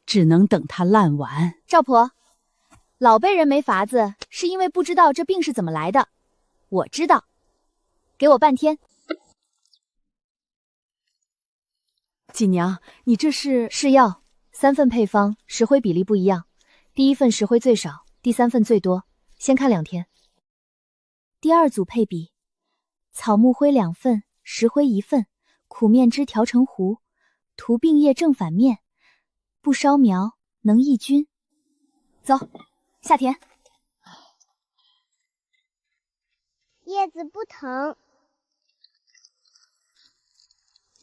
Speaker 2: 只能等它烂完。
Speaker 3: 赵婆，老辈人没法子，是因为不知道这病是怎么来的。我知道，给我半天。
Speaker 2: 锦娘，你这是
Speaker 1: 药，3份配方，石灰比例不一样。第1份石灰最少，第3份最多。先看2天。
Speaker 3: 第2组配比：草木灰2份，石灰1份，苦面汁调成糊，涂病叶正反面，不烧苗，能抑菌。走，下田。
Speaker 7: 叶子不疼，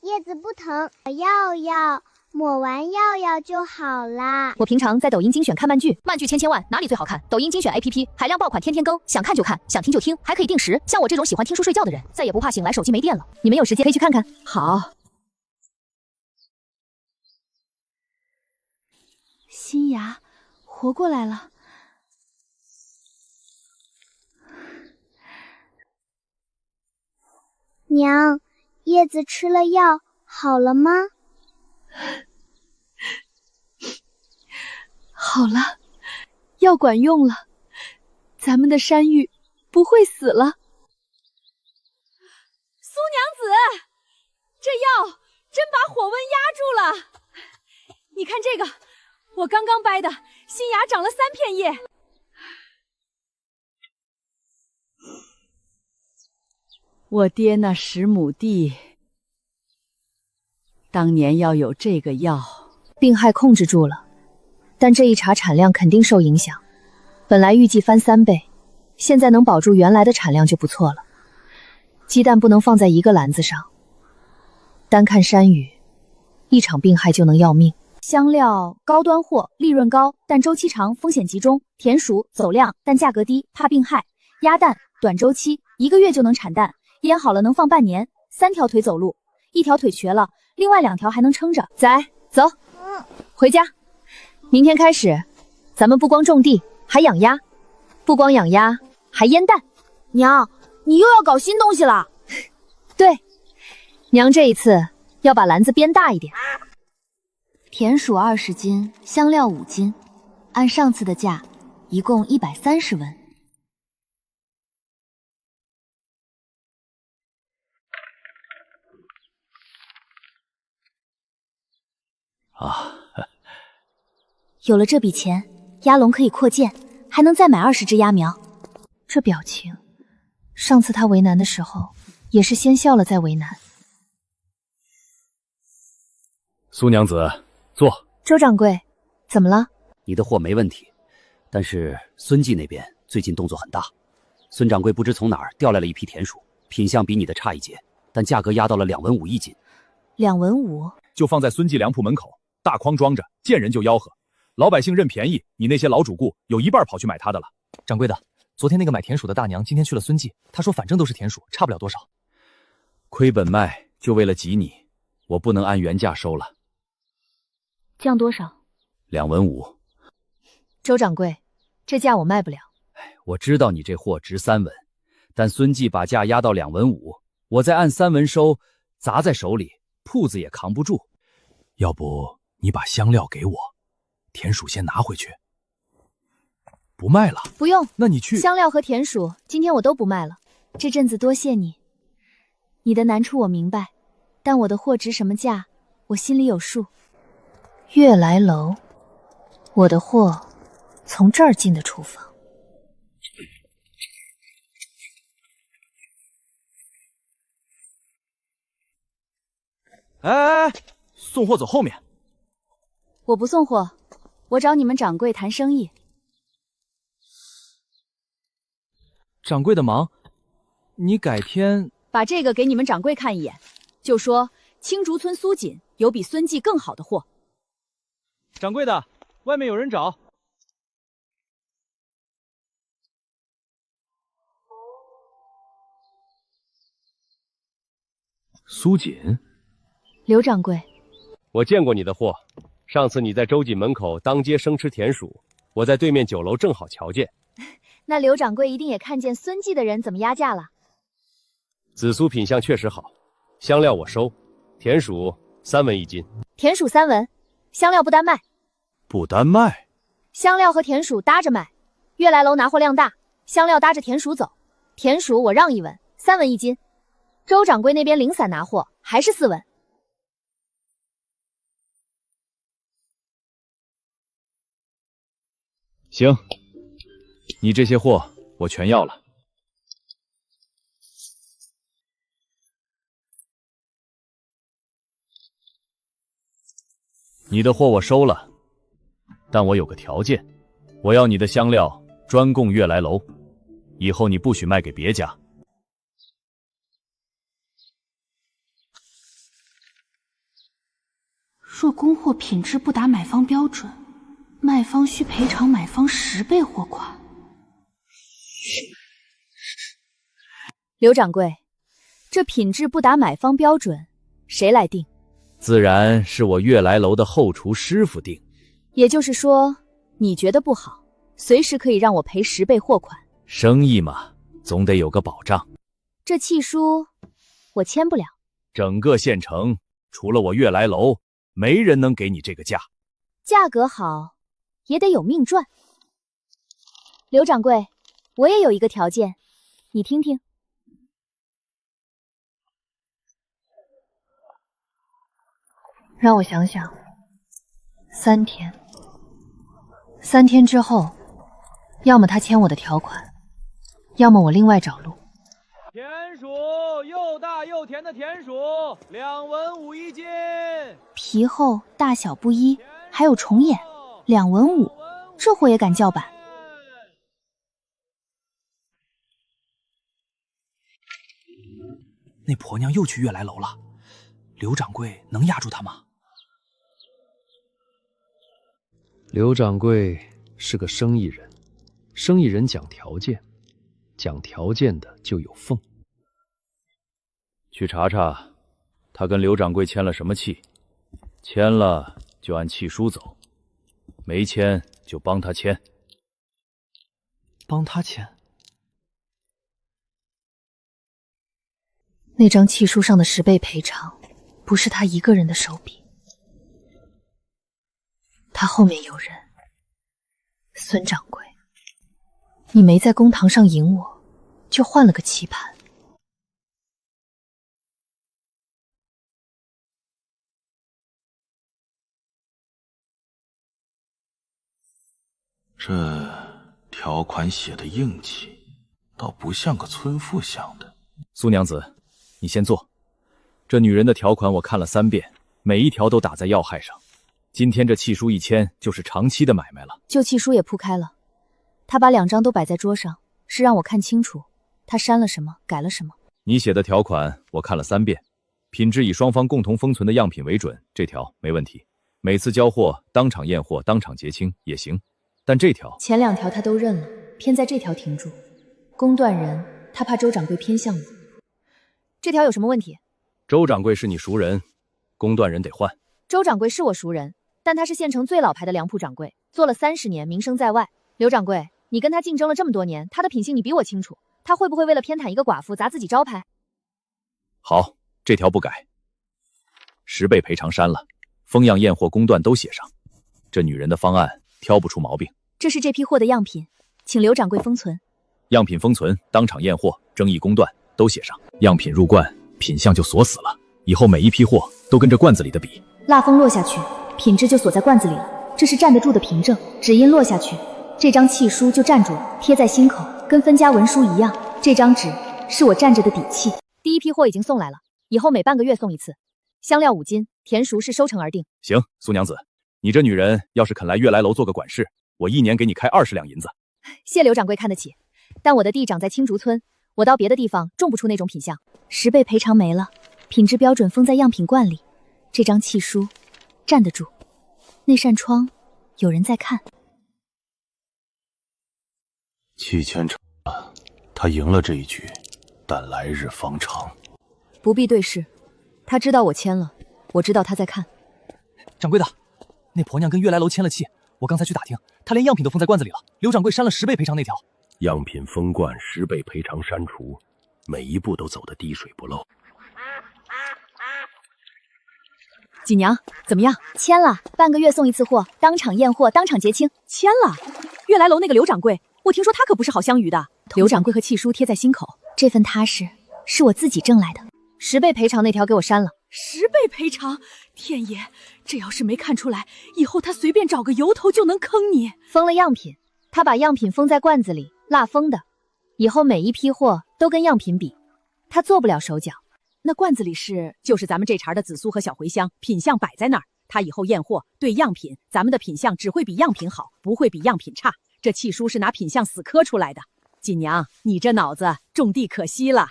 Speaker 7: 叶子不疼，药抹完药就好啦。
Speaker 1: 我平常在抖音精选看漫剧，漫剧千万，哪里最好看？抖音精选 APP， 海量爆款，天天更，想看就看，想听就听，还可以定时。像我这种喜欢听书睡觉的人，再也不怕醒来手机没电了。你们有时间可以去看看。
Speaker 2: 好。新芽活过来了。
Speaker 7: 娘，叶子吃了药好了吗？
Speaker 2: 好了，药管用了，咱们的山芋不会死了。
Speaker 13: 苏娘子，这药真把火温压住了。你看这个，我刚刚掰的，新芽长了3片叶。
Speaker 2: 我爹那10亩地，当年要有这个药，
Speaker 1: 病害控制住了，但这一茬产量肯定受影响。本来预计翻3倍，现在能保住原来的产量就不错了。鸡蛋不能放在一个篮子上，单看山芋，一场病害就能要命。
Speaker 3: 香料高端货，利润高，但周期长，风险集中。田鼠走量，但价格低，怕病害。鸭蛋短周期，1个月就能产蛋，腌好了能放半年。3条腿走路，1条腿瘸了，另外2条还能撑着。
Speaker 1: 仔，走，回家。明天开始，咱们不光种地，还养鸭，不光养鸭，还腌蛋。
Speaker 3: 娘，你又要搞新东西了？
Speaker 1: 对，娘这一次要把篮子编大一点。
Speaker 3: 田鼠20斤，香料5斤，按上次的价，一共130文。
Speaker 4: 啊，
Speaker 3: 有了这笔钱，鸭笼可以扩建，还能再买20只鸭苗。
Speaker 1: 这表情，上次他为难的时候，也是先笑了再为难。
Speaker 4: 苏娘子，坐。
Speaker 1: 周掌柜，怎么了？
Speaker 14: 你的货没问题，但是孙记那边最近动作很大。孙掌柜不知从哪儿调来了一批田鼠，品相比你的差一截，但价格压到了2文5一斤。
Speaker 3: 2文5？
Speaker 4: 就放在孙记粮铺门口，大筐装着，见人就吆喝。老百姓认便宜，你那些老主顾有一半跑去买他的了。
Speaker 9: 掌柜的，昨天那个买田鼠的大娘今天去了孙记，她说反正都是田鼠，差不了多少。
Speaker 4: 亏本卖，就为了挤你，我不能按原价收了。
Speaker 3: 降多少
Speaker 4: ？2文5。
Speaker 1: 周掌柜，这价我卖不了。
Speaker 4: 我知道你这货值3文，但孙记把价压到2文5，我再按3文收，砸在手里，铺子也扛不住。
Speaker 5: 要不你把香料给我，田鼠先拿回去。不卖了？
Speaker 1: 不用。
Speaker 5: 那你去。
Speaker 1: 香料和田鼠今天我都不卖了。
Speaker 3: 这阵子多谢你，你的难处我明白，但我的货值什么价，我心里有数。
Speaker 1: 悦来楼，我的货从这儿进的厨房。
Speaker 9: 哎，送货走后面。
Speaker 3: 我不送货，我找你们掌柜谈生意。
Speaker 9: 掌柜的忙，你改天
Speaker 2: 把这个给你们掌柜看一眼，就说青竹村苏锦有比孙记更好的货。
Speaker 9: 掌柜的，外面有人找。
Speaker 6: 苏锦，
Speaker 3: 刘掌柜，
Speaker 8: 我见过你的货，上次你在周记门口当街生吃田鼠，我在对面酒楼正好瞧见。
Speaker 3: 那刘掌柜一定也看见孙记的人怎么压价了。
Speaker 8: 紫苏品相确实好，香料我收，田鼠3文1斤。
Speaker 3: 田鼠3文，香料不单卖。
Speaker 8: 不单卖？
Speaker 3: 香料和田鼠搭着卖，悦来楼拿货量大，香料搭着田鼠走，田鼠我让1文，3文1斤。周掌柜那边零散拿货，还是4文。
Speaker 6: 行，你这些货我全要了。你的货我收了，但我有个条件，我要你的香料专供悦来楼，以后你不许卖给别家。
Speaker 15: 若供货品质不达买方标准，卖方需赔偿买方10倍货款。
Speaker 2: 刘掌柜，这品质不达买方标准，谁来定？
Speaker 4: 自然是我悦来楼的后厨师傅定。
Speaker 2: 也就是说，你觉得不好，随时可以让我赔10倍货款。
Speaker 4: 生意嘛，总得有个保障。
Speaker 3: 这契书我签不了。
Speaker 4: 整个县城除了我悦来楼，没人能给你这个价。
Speaker 3: 价格好，也得有命赚。刘掌柜，我也有一个条件，你听听。
Speaker 1: 让我想想，3天，3天之后，要么他签我的条款，要么我另外找路。
Speaker 5: 甜薯，又大又甜的甜薯，2文5一斤。
Speaker 15: 皮厚大小不一，还有重眼，2文5，这货也敢叫板？
Speaker 5: 那婆娘又去悦来楼了，刘掌柜能压住她吗？
Speaker 11: 刘掌柜是个生意人，生意人讲条件，讲条件的就有缝。
Speaker 6: 去查查，他跟刘掌柜签了什么契？签了就按契书走，没签就帮他签。
Speaker 5: 帮他签？
Speaker 1: 那张契书上的10倍赔偿，不是他一个人的手笔，他后面有人。孙掌柜，你没在公堂上赢我，就换了个棋盘。
Speaker 16: 这条款写的硬气，倒不像个村妇想的。
Speaker 6: 苏娘子，你先坐。这女人的条款我看了3遍，每一条都打在要害上。今天这契书一签，就是长期的买卖了。
Speaker 1: 旧契书也铺开了，他把2张都摆在桌上，是让我看清楚他删了什么，改了什么。
Speaker 6: 你写的条款我看了3遍，品质以双方共同封存的样品为准，这条没问题。每次交货当场验货，当场结清也行。但这条
Speaker 1: 前2条他都认了，偏在这条停住。公断人，他怕周掌柜偏向我。这条有什么问题？
Speaker 6: 周掌柜是你熟人，公断人得换。
Speaker 1: 周掌柜是我熟人，但他是县城最老牌的粮铺掌柜，做了30年，名声在外。刘掌柜，你跟他竞争了这么多年，他的品性你比我清楚，他会不会为了偏袒一个寡妇砸自己招牌？
Speaker 6: 好，这条不改，10倍赔偿删了，封样验货公断都写上。这女人的方案挑不出毛病。
Speaker 1: 这是这批货的样品，请刘掌柜封存。
Speaker 6: 样品封存，当场验货，争议公断都写上。样品入罐，品相就锁死了，以后每一批货都跟着罐子里的比。
Speaker 1: 蜡封落下去，品质就锁在罐子里了，这是站得住的凭证。只因落下去，这张契书就站住了，贴在心口，跟分家文书一样。这张纸是我站着的底气。第1批货已经送来了，以后每半个月送1次。香料5斤，甜熟是收成而定。
Speaker 6: 行，苏娘子，你这女人要是肯来悦来楼做个管事，我1年给你开20两银子。
Speaker 1: 谢刘掌柜看得起，但我的地长在青竹村，我到别的地方种不出那种品相。10倍赔偿没了，品质标准封在样品罐里。这张契书站得住，那扇窗有人在看。
Speaker 16: 契签成了，他赢了这一局，但来日方长。
Speaker 1: 不必对视，他知道我签了，我知道他在看。
Speaker 5: 掌柜的，那婆娘跟悦来楼签了契，我刚才去打听，她连样品都封在罐子里了。刘掌柜删了10倍赔偿那条。
Speaker 8: 样品封罐，10倍赔偿删除，每一步都走得滴水不漏。
Speaker 2: 锦娘，怎么样？
Speaker 3: 签了，半个月送1次货，当场验货，当场结清。
Speaker 2: 签了。悦来楼那个刘掌柜，我听说他可不是好相与的。刘掌柜和契书贴在心口，
Speaker 3: 这份踏实是我自己挣来的。
Speaker 1: 10倍赔偿那条给我删了。
Speaker 2: 10倍赔偿？天爷，这要是没看出来，以后他随便找个由头就能坑你。
Speaker 1: 封了样品，他把样品封在罐子里，蜡封的，以后每一批货都跟样品比，他做不了手脚。
Speaker 2: 那罐子里就是咱们这茬的紫苏和小茴香，品相摆在那儿，他以后验货对样品，咱们的品相只会比样品好，不会比样品差。这契书是拿品相死磕出来的。锦娘，你这脑子种地可惜了。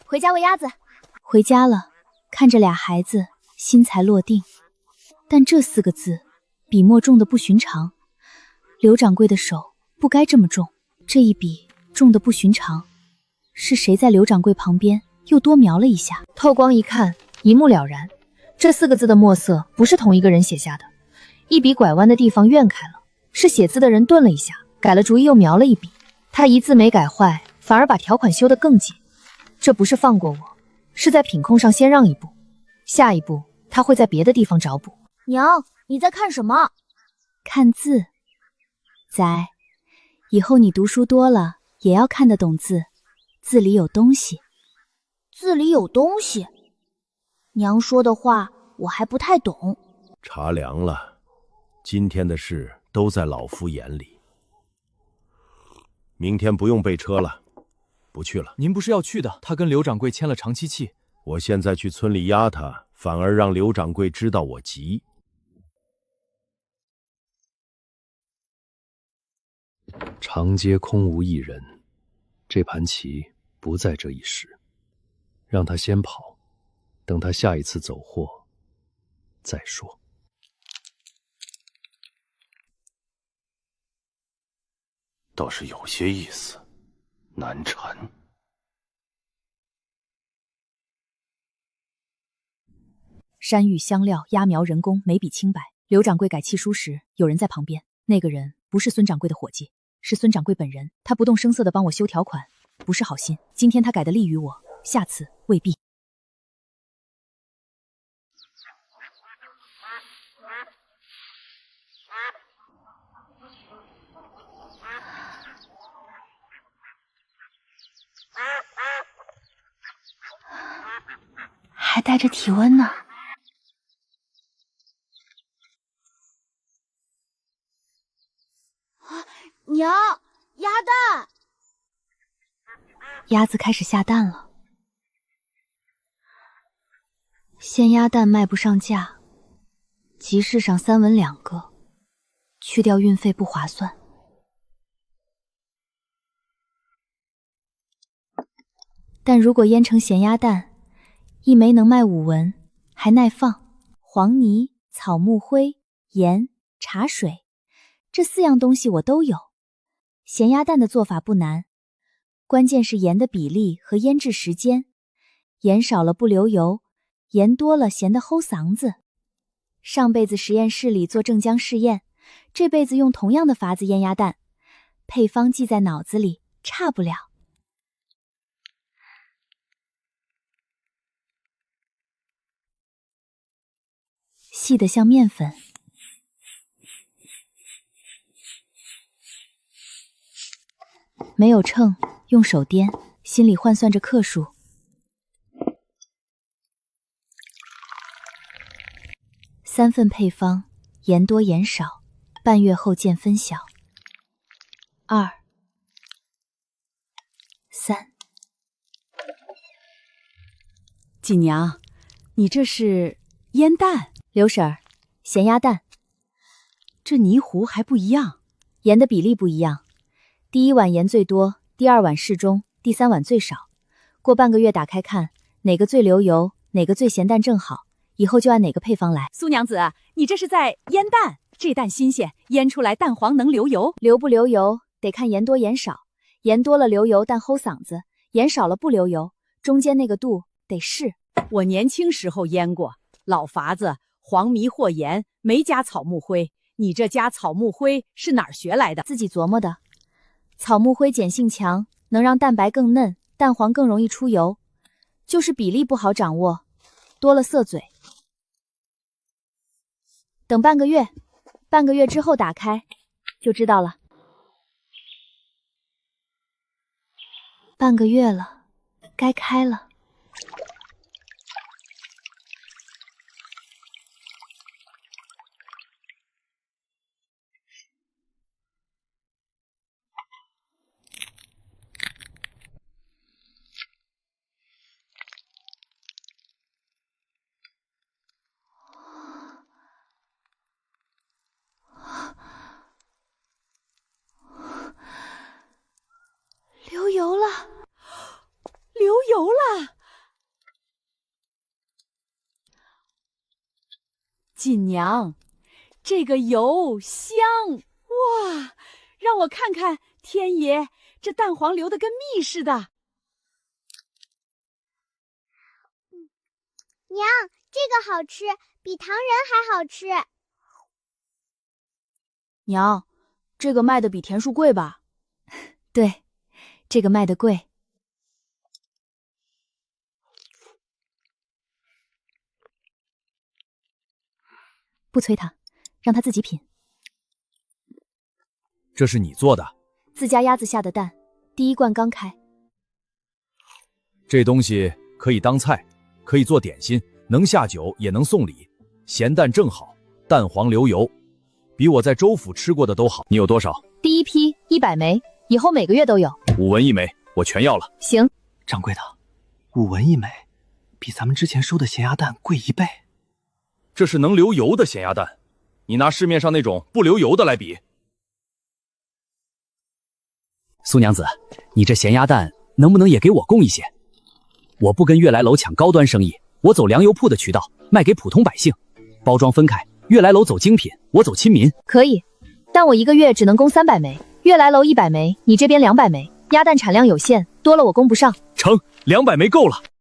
Speaker 3: 回家喂鸭子。
Speaker 15: 回家了，看着俩孩子，心才落定。但这4个字，笔墨重的不寻常。刘掌柜的手不该这么重，这一笔重的不寻常。是谁在刘掌柜旁边又多描了一下？
Speaker 1: 透光一看，一目了然。这4个字的墨色不是同一个人写下的，一笔拐弯的地方院开了，是写字的人顿了一下，改了主意又描了一笔。他一字没改坏，反而把条款修得更紧。这不是放过我，是在品控上先让一步，下一步他会在别的地方找补。
Speaker 3: 娘，你在看什么？
Speaker 15: 看字。仔，以后你读书多了，也要看得懂字，字里有东西。
Speaker 3: 字里有东西？娘说的话我还不太懂。
Speaker 8: 茶凉了，今天的事都在老夫眼里。明天不用备车了，不去了。
Speaker 9: 您不是要去的？他跟刘掌柜签了长期契。
Speaker 8: 我现在去村里压他，反而让刘掌柜知道我急。
Speaker 11: 长街空无一人，这盘棋不在这一时，让他先跑，等他下一次走货再说。
Speaker 16: 倒是有些意思，难缠。
Speaker 2: 山芋香料压苗人工每笔清白。刘掌柜改契书时，有人在旁边，那个人不是孙掌柜的伙计，是孙掌柜本人。他不动声色地帮我修条款，不是好心。今天他改的利于我，下次未必。
Speaker 15: 还带着体温呢。
Speaker 7: 娘，鸭蛋！
Speaker 15: 鸭子开始下蛋了。鲜鸭蛋卖不上价，集市上3文2个，去掉运费不划算。但如果腌成咸鸭蛋，一枚能卖5文，还耐放。黄泥、草木灰、盐、茶水，这4样东西我都有。咸鸭蛋的做法不难，关键是盐的比例和腌制时间。盐少了不流油，盐多了咸得齁嗓子。上辈子实验室里做正浆试验，这辈子用同样的法子腌鸭蛋，配方记在脑子里，差不了。细得像面粉。没有秤，用手掂，心里换算着克数。3份配方，盐多盐少，半月后见分晓。2、3。
Speaker 2: 锦娘，你这是腌蛋？
Speaker 15: 刘婶儿，咸鸭蛋。
Speaker 2: 这泥糊还不一样，
Speaker 15: 盐的比例不一样。第1碗盐最多，第2碗适中，第3碗最少。过半个月打开看，哪个最流油，哪个最咸淡正好，以后就按哪个配方来。
Speaker 2: 苏娘子，你这是在腌蛋？这蛋新鲜，腌出来蛋黄能流油？
Speaker 15: 流不流油得看盐多盐少，盐多了流油但齁嗓子，盐少了不流油，中间那个度得试。
Speaker 2: 我年轻时候腌过，老法子，黄迷或盐，没加草木灰。你这加草木灰是哪儿学来的？
Speaker 15: 自己琢磨的。草木灰碱性强，能让蛋白更嫩，蛋黄更容易出油，就是比例不好掌握，多了涩嘴。等半个月，半个月之后打开就知道了。半个月了，该开了。
Speaker 2: 流油了，流油了！锦娘，这个油香哇！让我看看，天爷，这蛋黄流得跟蜜似的。
Speaker 7: 娘，这个好吃，比糖人还好吃。
Speaker 1: 娘，这个卖的比田鼠贵吧？
Speaker 15: 对，这个卖的贵。不催他，让他自己品。
Speaker 4: 这是你做的？
Speaker 15: 自家鸭子下的蛋，第1罐刚开。
Speaker 4: 这东西可以当菜，可以做点心，能下酒也能送礼，咸淡正好，蛋黄流油，比我在州府吃过的都好。你有多少？
Speaker 1: 第1批100枚，以后每个月都有。
Speaker 4: 5文1枚。我全要了。
Speaker 1: 行，
Speaker 9: 掌柜的，5文1枚，比咱们之前收的咸鸭蛋贵1倍。
Speaker 4: 这是能流油的咸鸭蛋，你拿市面上那种不流油的来比。
Speaker 14: 苏娘子，你这咸鸭蛋能不能也给我供一些？我不跟悦来楼抢高端生意，我走粮油铺的渠道卖给普通百姓，包装分开。悦来楼走精品，我走亲民。
Speaker 1: 可以，但我1个月只能供300枚，悦来楼100枚，你这边200枚，鸭蛋产量有限，多了我供不上。
Speaker 4: 成，200枚够了。